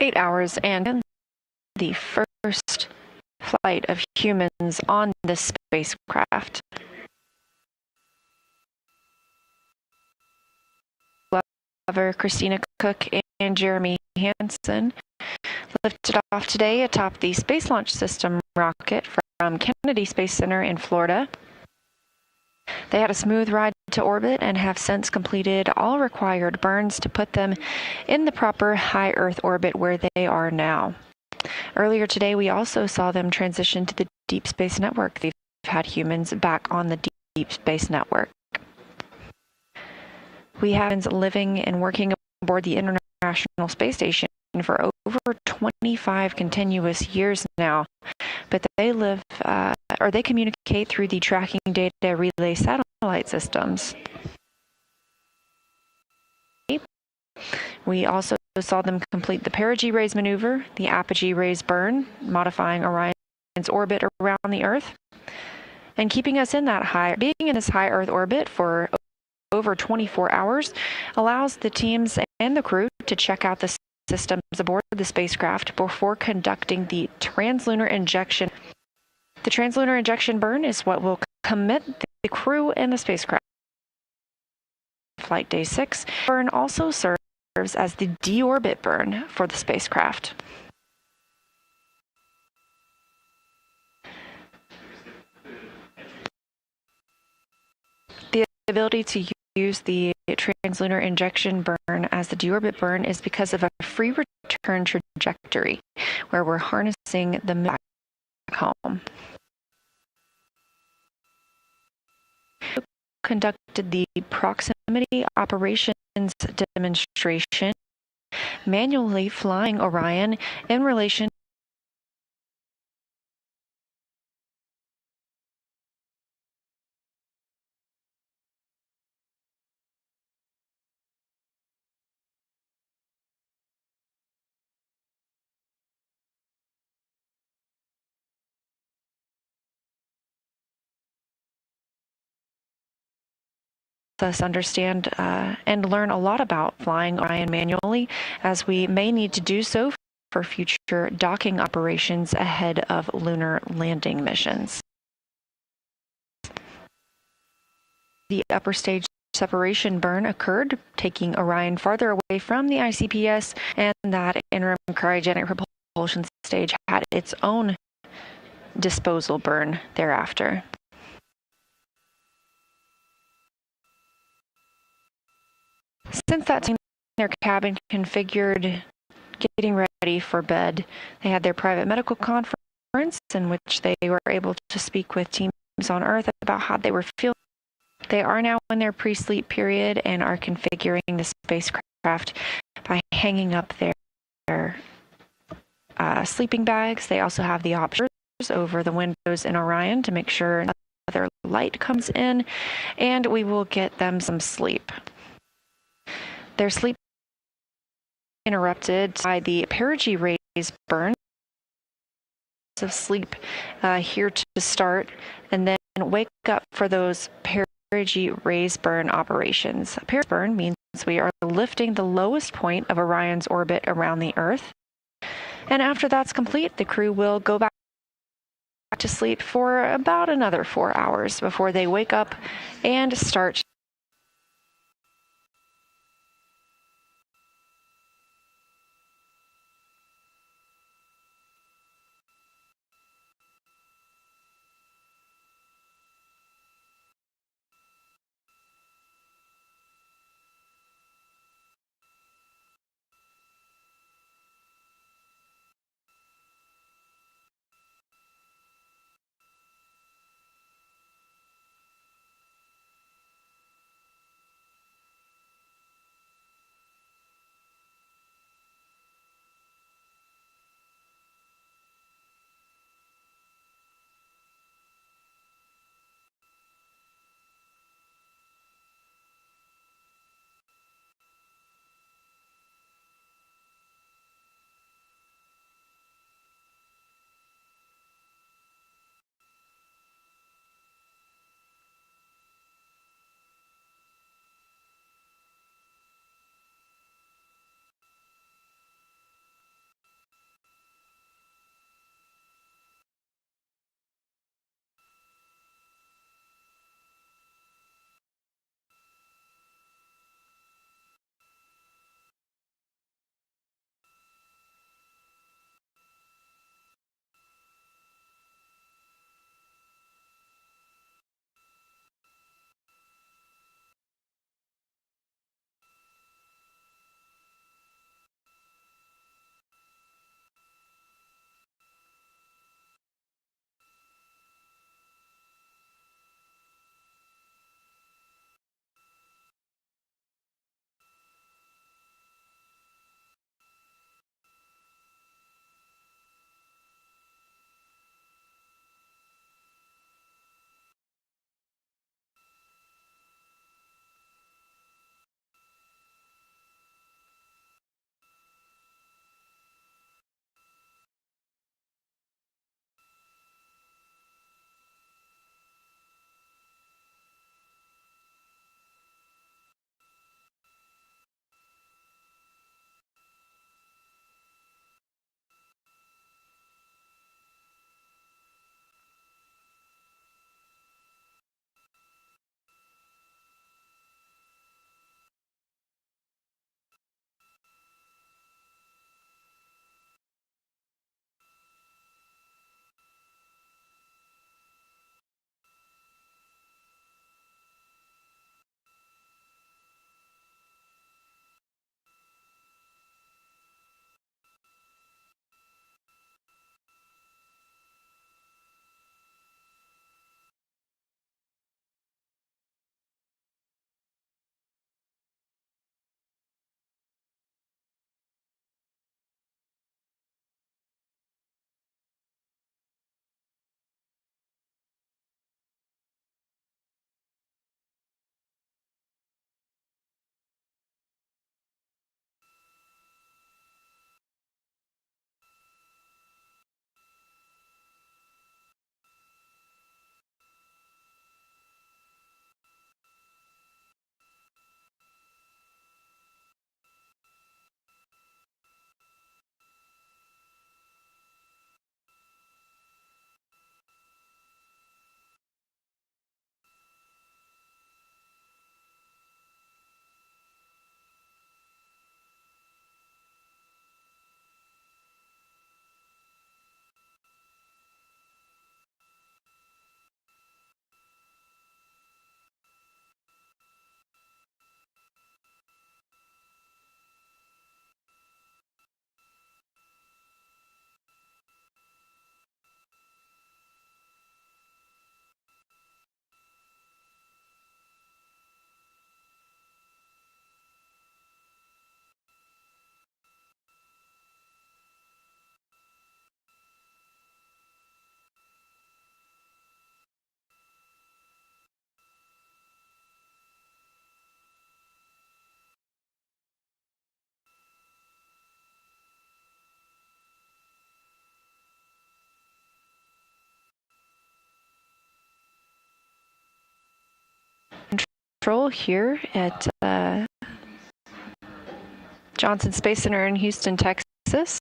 L: 8 hours and the first flight of humans on this spacecraft. Christina Cook and Jeremy Hansen lifted off today atop the Space Launch System rocket from Kennedy Space Center in Florida. They had a smooth ride to orbit and have since completed all required burns to put them in the proper high Earth orbit where they are now. Earlier today, we also saw them transition to the Deep Space Network. They've had humans back on the Deep Space Network. We have humans living and working aboard the International Space Station for over 25 continuous years now, but they live or they communicate through the tracking data relay satellite systems. We also saw them complete the perigee raise maneuver, the apogee raise burn, modifying Orion's orbit around the Earth, and keeping us in that being in this high Earth orbit for over 24 hours allows the teams and the crew to check out the systems aboard the spacecraft before conducting the translunar injection. The translunar injection burn is what will commit the crew and the spacecraft. Flight Day 6 burn also serves as the deorbit burn for the spacecraft. The ability to use the translunar injection burn as the deorbit burn is because of a free return trajectory where we're harnessing the moon back home. Conducted the proximity operations demonstration, manually flying Orion in relation us understand and learn a lot about flying Orion manually, as we may need to do so for future docking operations ahead of lunar landing missions. The upper stage separation burn occurred, taking Orion farther away from the ICPS, and that interim cryogenic propulsion stage had its own disposal burn thereafter. Since that time, their cabin configured, getting ready for bed. They had their private medical conference in which they were able to speak with teams on Earth about how they were feeling. They are now in their pre-sleep period and are configuring the spacecraft by hanging up their sleeping bags. They also have the options over the windows in Orion to make sure other light comes in, and we will get them some sleep. Their sleep interrupted by the perigee raise burn of sleep here to start, and then wake up for those perigee raise burn operations. Perigee burn means we are lifting the lowest point of Orion's orbit around the Earth, and after that's complete, the crew will go back to sleep for about another 4 hours before they wake up and start Control here at Johnson Space Center in Houston, Texas.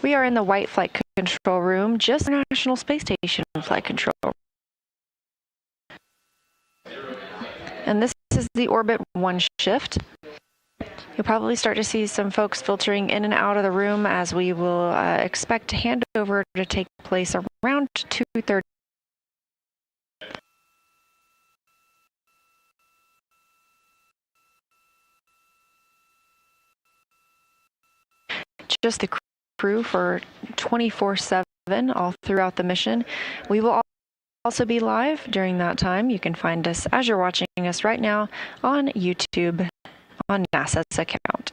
L: We are in the White Flight Control Room, just International Space Station Flight Control. And this is the Orbit 1 shift. You'll probably start to see some folks filtering in and out of the room as we will expect handover to take place around 2:30. Just the crew for 24/7 all throughout the mission. We will also be live during that time. You can find us as you're watching us right now on YouTube on NASA's account.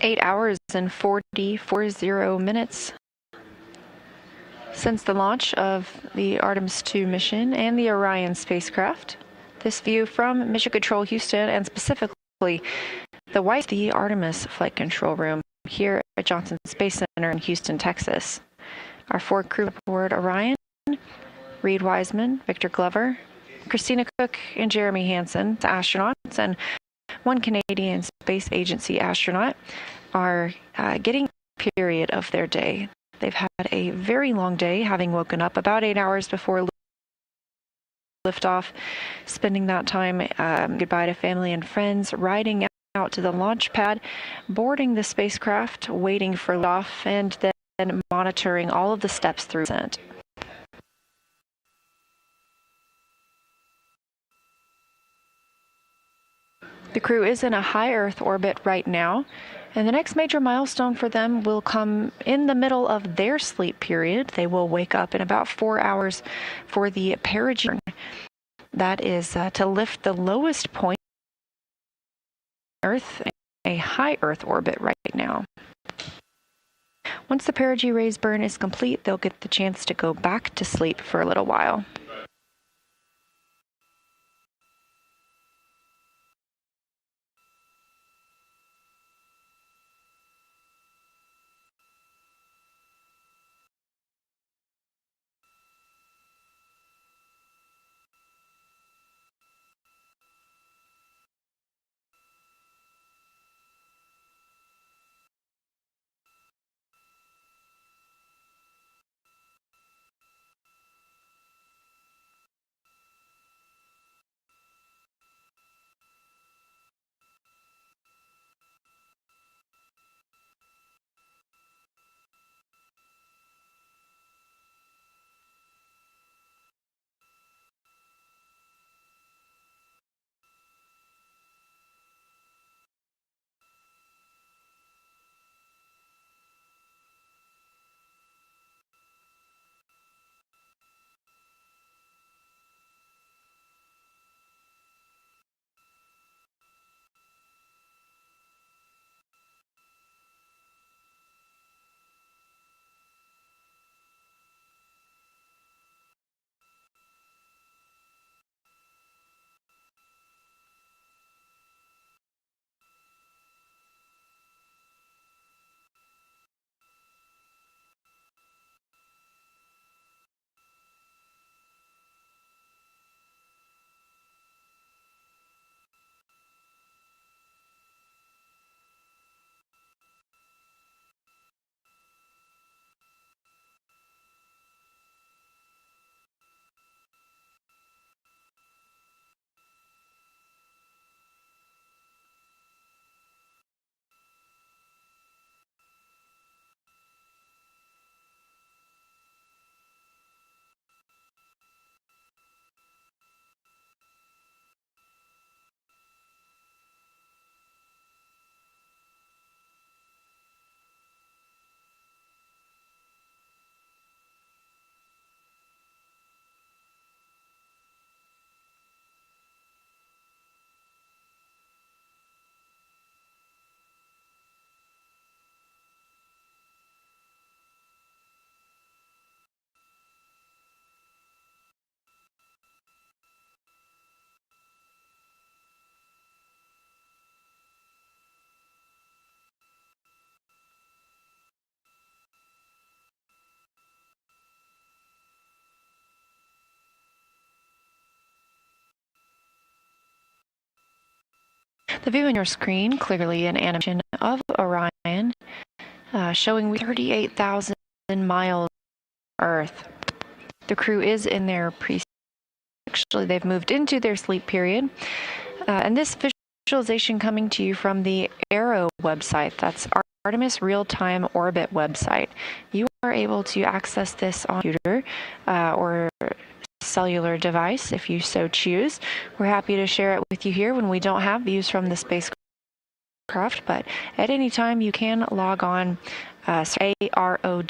L: 8 hours and 40 minutes since the launch of the Artemis II mission and the Orion spacecraft. This view from Mission Control Houston, and specifically the Artemis Flight Control Room here at Johnson Space Center in Houston, Texas. Our 4 crew aboard Orion: Reed Wiseman, Victor Glover, Christina Cook, and Jeremy Hansen, the astronauts, and 1 Canadian Space Agency astronaut, are getting a period of their day. They've had a very long day, having woken up about 8 hours before liftoff, spending that time goodbye to family and friends, riding out to the launch pad, boarding the spacecraft, waiting for liftoff, and then monitoring all of the steps through Ascent. The crew is in a high Earth orbit right now, and the next major milestone for them will come in the middle of their sleep period. They will wake up in about 4 hours for the perigee. That is to lift the lowest point on Earth, a high Earth orbit right now. Once the perigee raise burn is complete, they'll get the chance to go back to sleep for a little while. The view on your screen, clearly an animation of Orion, showing 38,000 miles of Earth. The crew is in their actually they've moved into their sleep period. And this visualization coming to you from the ARROW website. That's Artemis Real-Time Orbit website. You are able to access this on computer or cellular device if you so choose. We're happy to share it with you here when we don't have views from the spacecraft, but at any time you can log on AROW,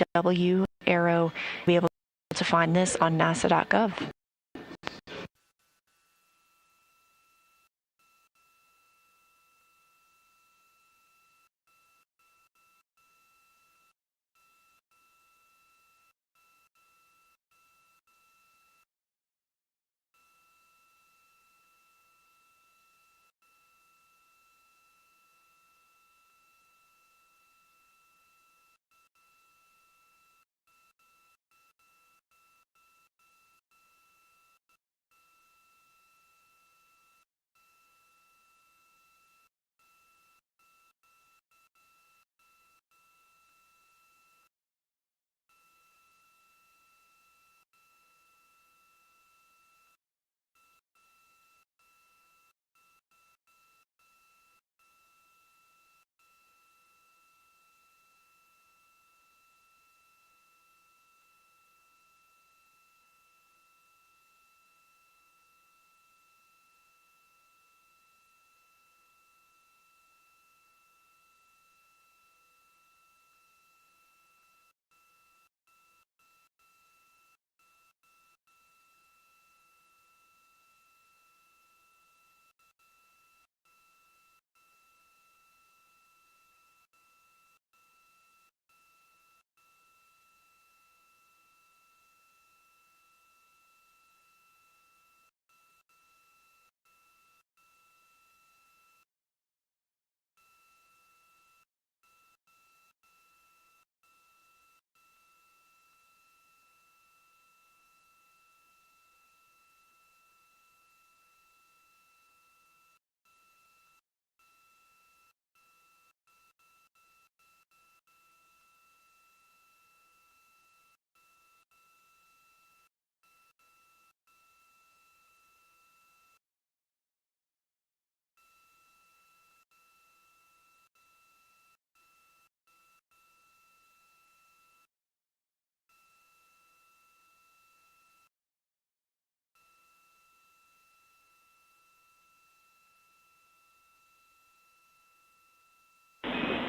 L: ARROW, be able to find this on nasa.gov.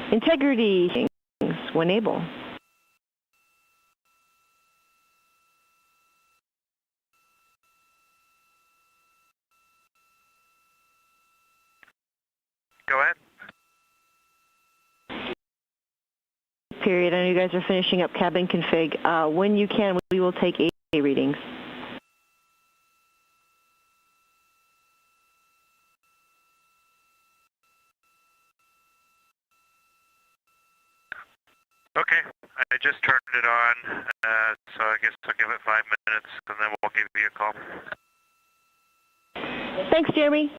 K: Integrity when able.
J: Go ahead.
K: Period. I know you guys are finishing up cabin config. When you can, we will take A readings.
J: Okay, I just turned it on, so I guess I'll give it 5 minutes, and then we'll give you a call.
K: Thanks, Jeremy.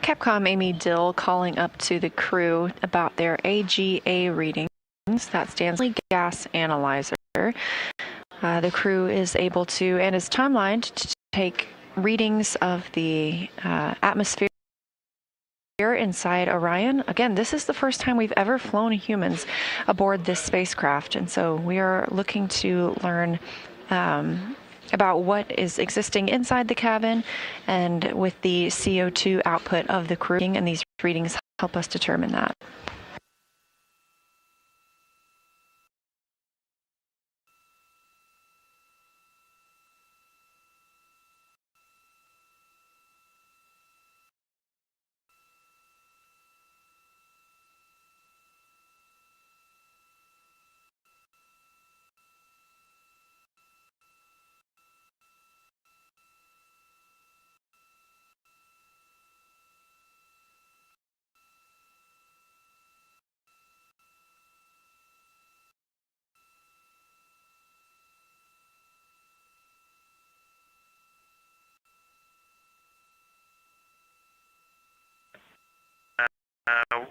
L: Capcom Amy Dill calling up to the crew about their AGA readings. That stands for Gas Analyzer. The crew is able to, and is timelined to take readings of the atmosphere inside Orion. Again, this is the first time we've ever flown humans aboard this spacecraft, and so we are looking to learn about what is existing inside the cabin and with the CO2 output of the crew, and these readings help us determine that.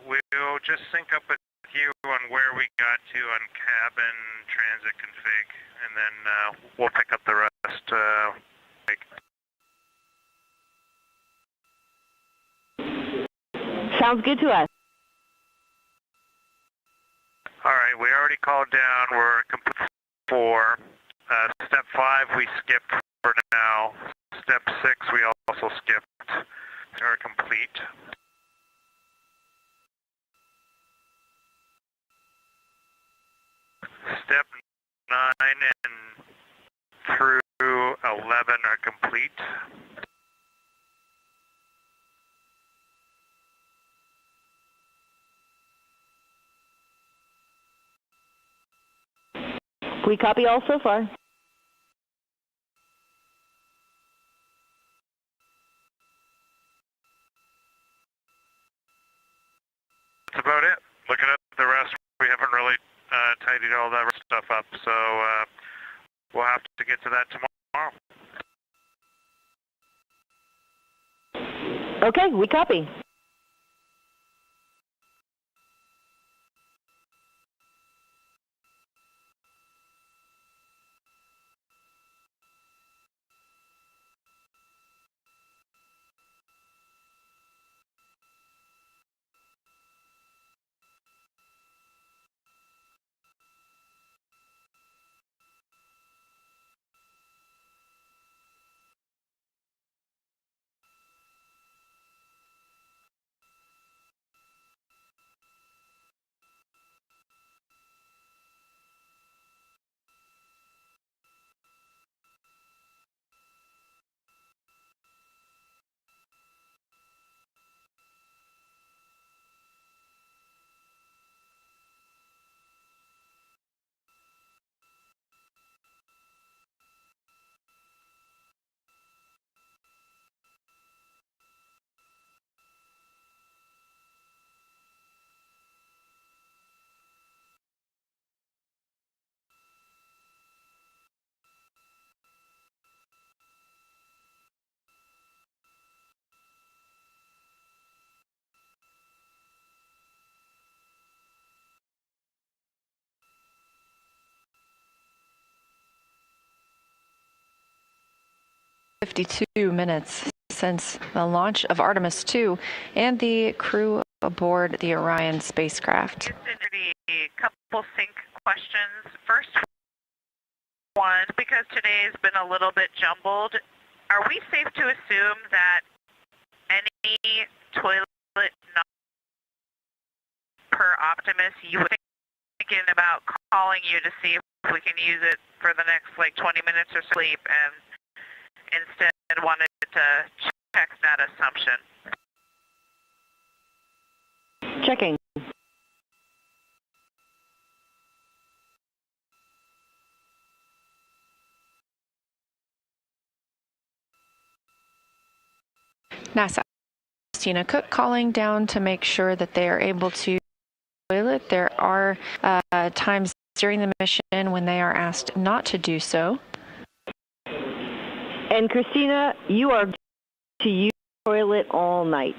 J: We'll just sync up with you on where we got to on cabin transit config, and then we'll pick up the rest.
K: Sounds good to us.
J: All right, we already called down. We're complete 4. Step 5 we skipped for now. Step 6 we also skipped. We're complete. Step 9 and through 11 are complete.
K: We copy all so far.
J: That's about it. Looking at the rest, we haven't really tidied all that stuff up, so we'll have to get to that tomorrow.
K: Okay, we copy.
L: Minutes since the launch of Artemis II and the crew aboard the Orion spacecraft.
I: A couple sync questions. First one, because today has been a little bit jumbled, are we safe to assume that any toilet not per Optimus, you were thinking about calling you to see if we can use it for the next like 20 minutes or sleep, and instead wanted to check that assumption?
K: Checking.
L: NASA Christina Cook calling down to make sure that they are able to toilet. There are times during the mission when they are asked not to do so.
K: And Christina, you are to use the toilet all night.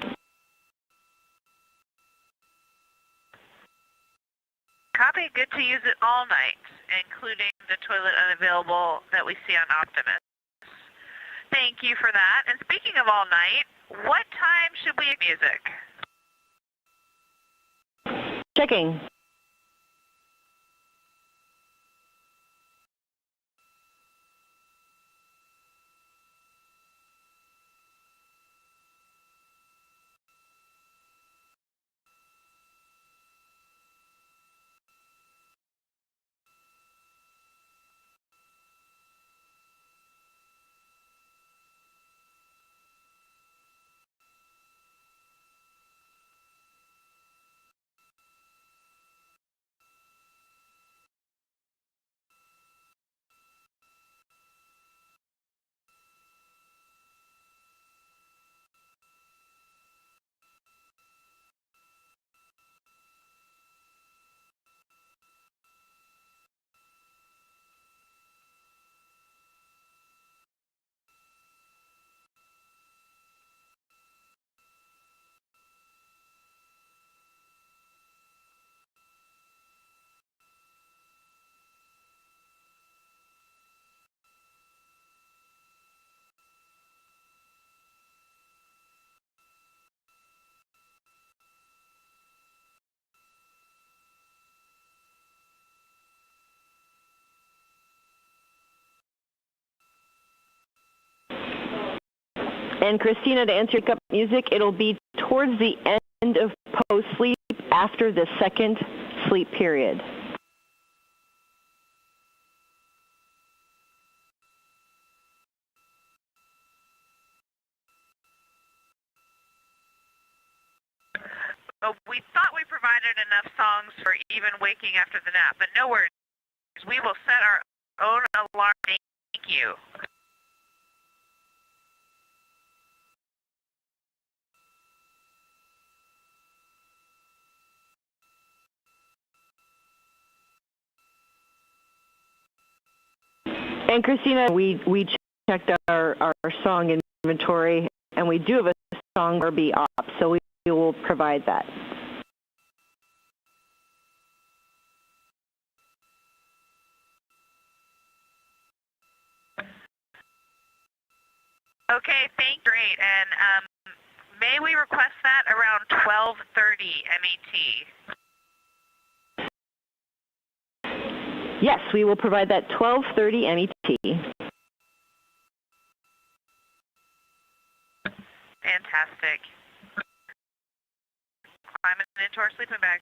I: Copy, good to use it all night, including the toilet unavailable that we see on Optimus. Thank you for that. And speaking of all night, what time should we have music?
K: Checking. And Christina, to answer your music, it'll be towards the end of post-sleep after the second sleep period.
I: Oh, we thought we provided enough songs for even waking after the nap, but no worries. We will set our own alarm. Thank you.
K: And Christina, we checked our song inventory, and we do have a song RB op, so we will provide that.
I: Okay, great. And may we request that around 12:30 MET?
K: Yes, we will provide that 12:30 MET.
I: Fantastic. Climbing into our sleeping bag.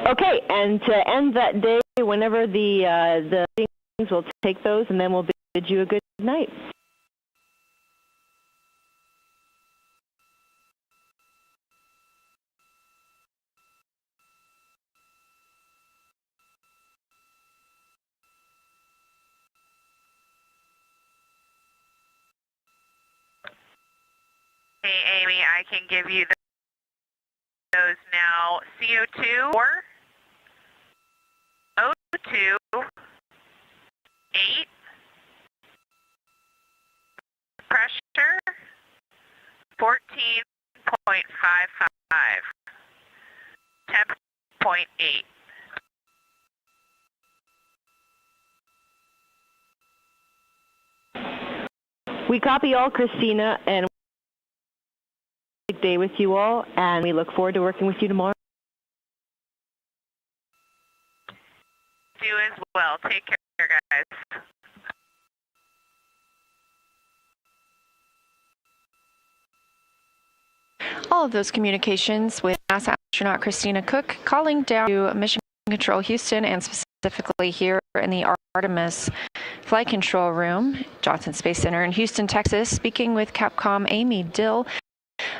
K: Okay, and to end that day, whenever the things, we'll take those, and then we'll bid you a good night.
I: Hey, Amy, I can give you those now. CO2 or O2 8 pressure 14.55 10.8.
K: We copy all, Christina, and day with you all, and we look forward to working with you tomorrow.
I: You as well. Take care, guys.
L: all of those communications with NASA astronaut Christina Cook calling down to Mission Control Houston and specifically here in the Artemis Flight Control Room, Johnson Space Center in Houston, Texas, speaking with Capcom Amy Dill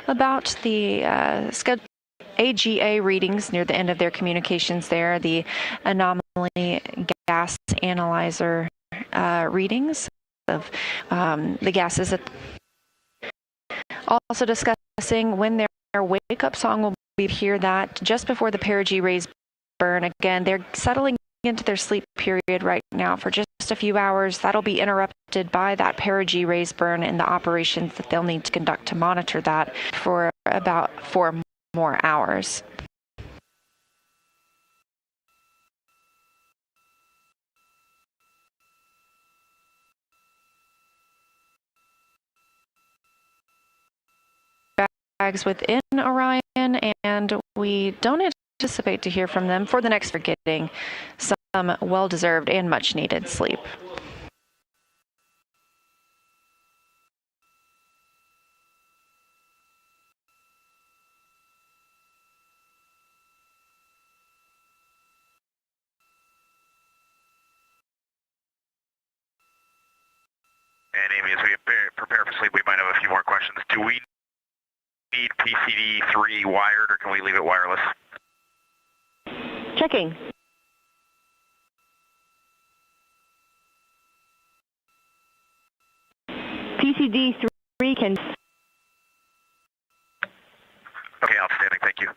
L: about the AGA readings near the end of their communications there, the anomaly gas analyzer readings of the gases. Also discussing when their wake-up song will be, hear that just before the perigee rays burn. Again, they're settling into their sleep period right now for just a few hours. That'll be interrupted by that perigee rays burn and the operations that they'll need to conduct to monitor that for about 4 more hours. Bags within Orion, and we don't anticipate to hear from them for the next for getting some well-deserved and much-needed sleep.
J: And Amy, as we prepare for sleep, we might have a few more questions. Do we need PCD3 wired, or can we leave it wireless?
K: Checking. PCD3 can...
J: Okay, outstanding. Thank you.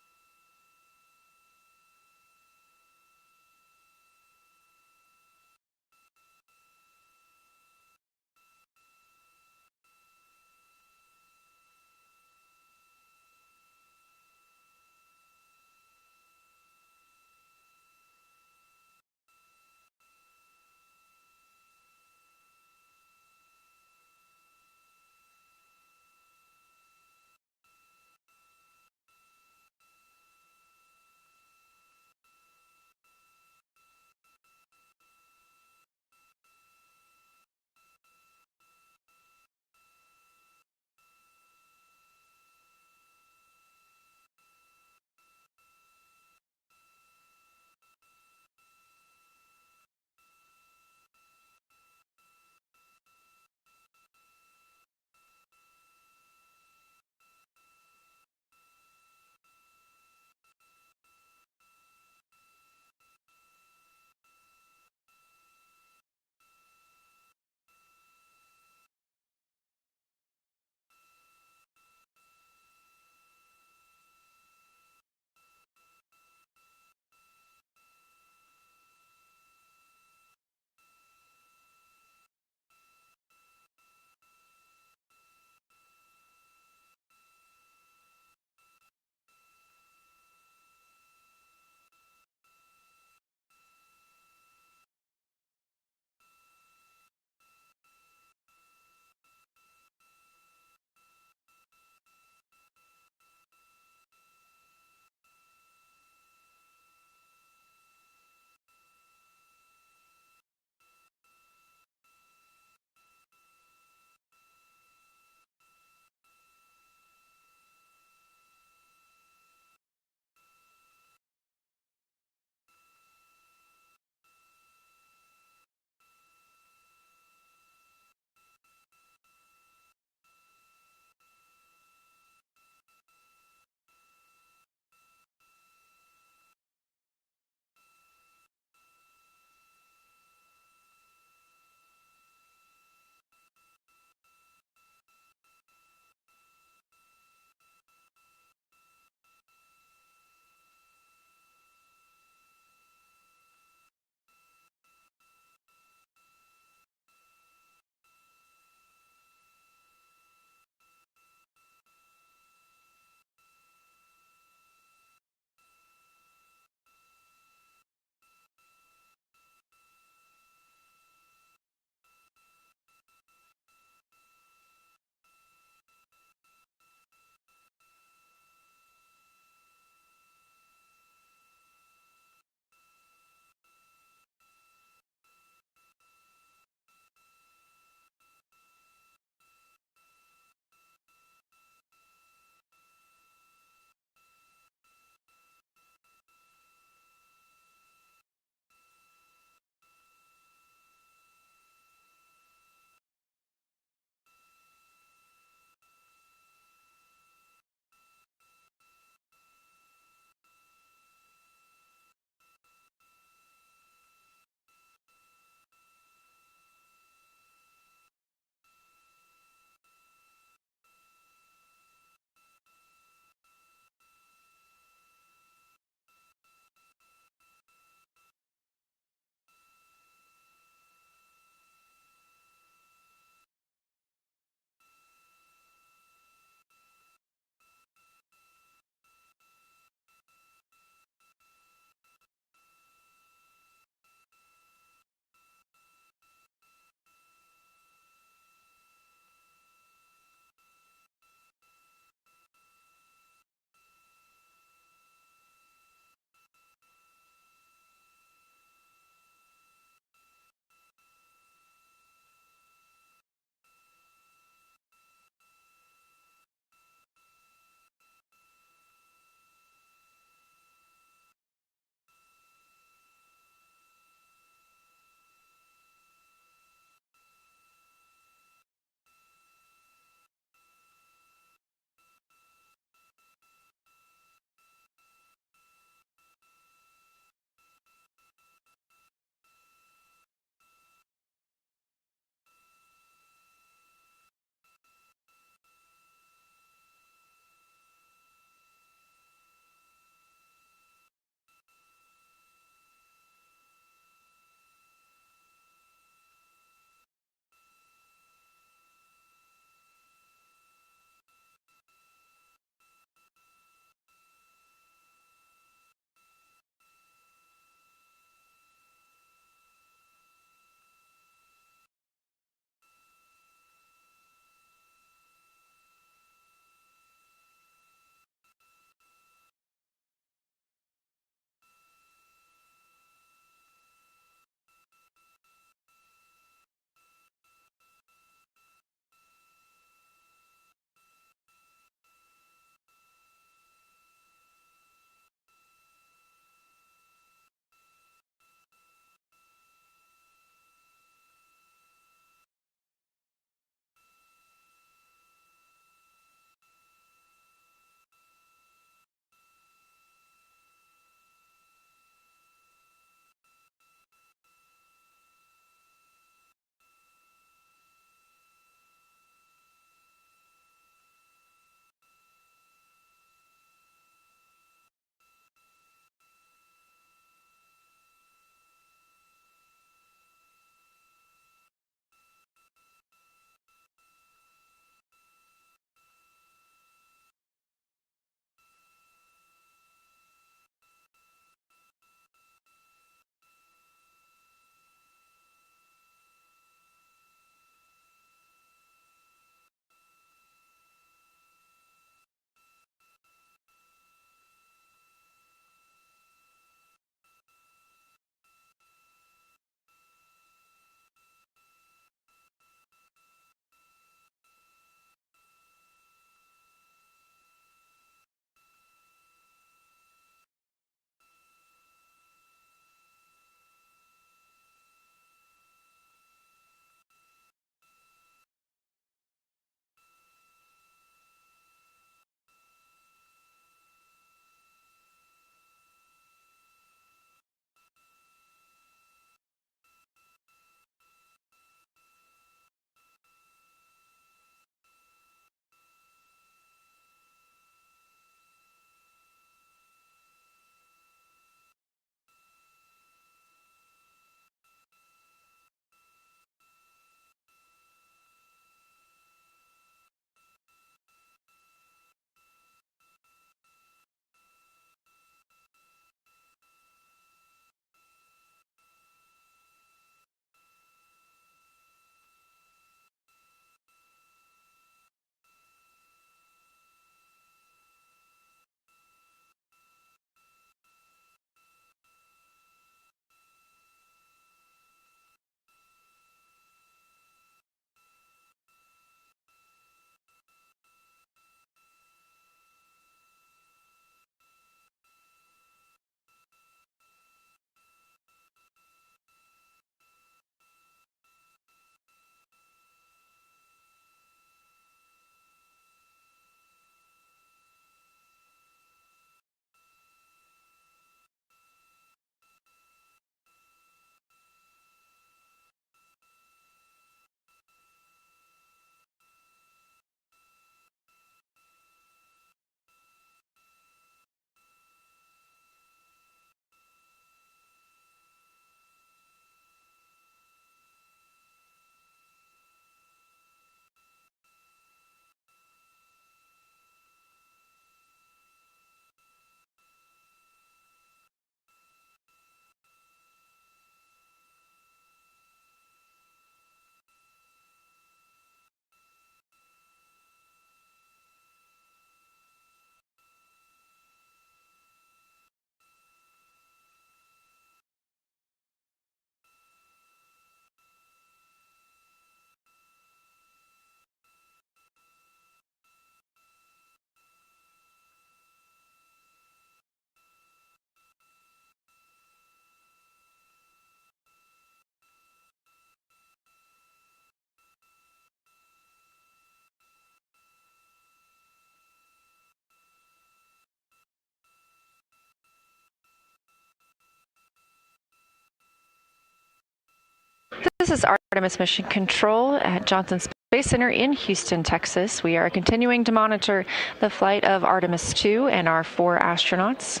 L: This is Artemis Mission Control at Johnson Space Center in Houston, Texas. We are continuing to monitor the flight of Artemis II and our 4 astronauts,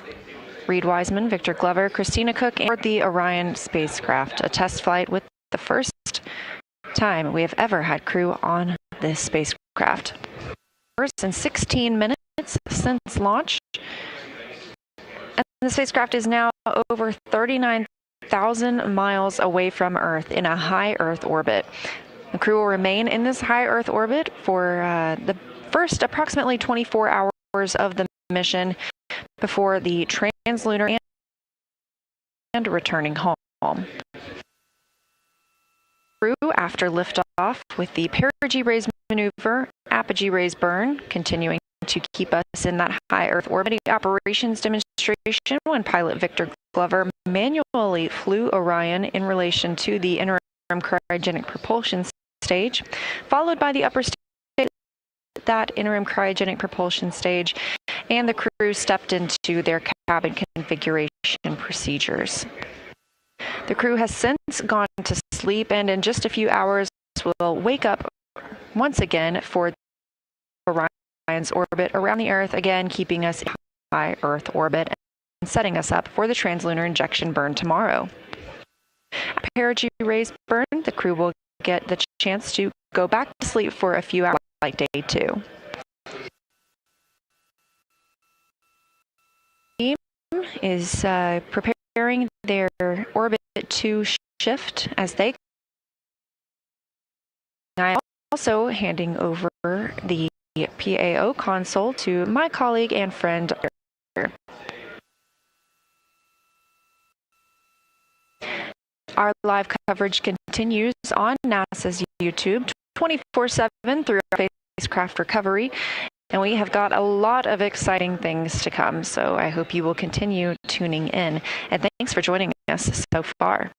L: Reed Wiseman, Victor Glover, Christina Cook, and the Orion spacecraft, a test flight with the first time we have ever had crew on this spacecraft. First in 16 minutes since launch, and the spacecraft is now over 39,000 miles away from Earth in a high Earth orbit. The crew will remain in this high Earth orbit for the first approximately 24 hours of the mission before the translunar and returning home. Crew, after liftoff with the perigee raise maneuver, apogee raise burn, continuing to keep us in that high Earth orbit operations demonstration when pilot Victor Glover manually flew Orion in relation to the interim cryogenic propulsion stage, followed by the upper stage, that interim cryogenic propulsion stage, and the crew stepped into their cabin configuration procedures. The crew has since gone to sleep, and in just a few hours will wake up once again for Orion's orbit around the Earth, again keeping us in high Earth orbit and setting us up for the translunar injection burn tomorrow. Perigee raise burn, the crew will get the chance to go back to sleep for a few hours like day 2. The team is preparing their orbit 2 shift as they. I'm also handing over the PAO console to my colleague and friend. Our live coverage continues on NASA's YouTube 24/7 through spacecraft recovery, and we have got a lot of exciting things to come, so I hope you will continue tuning in. And thanks for joining us so far.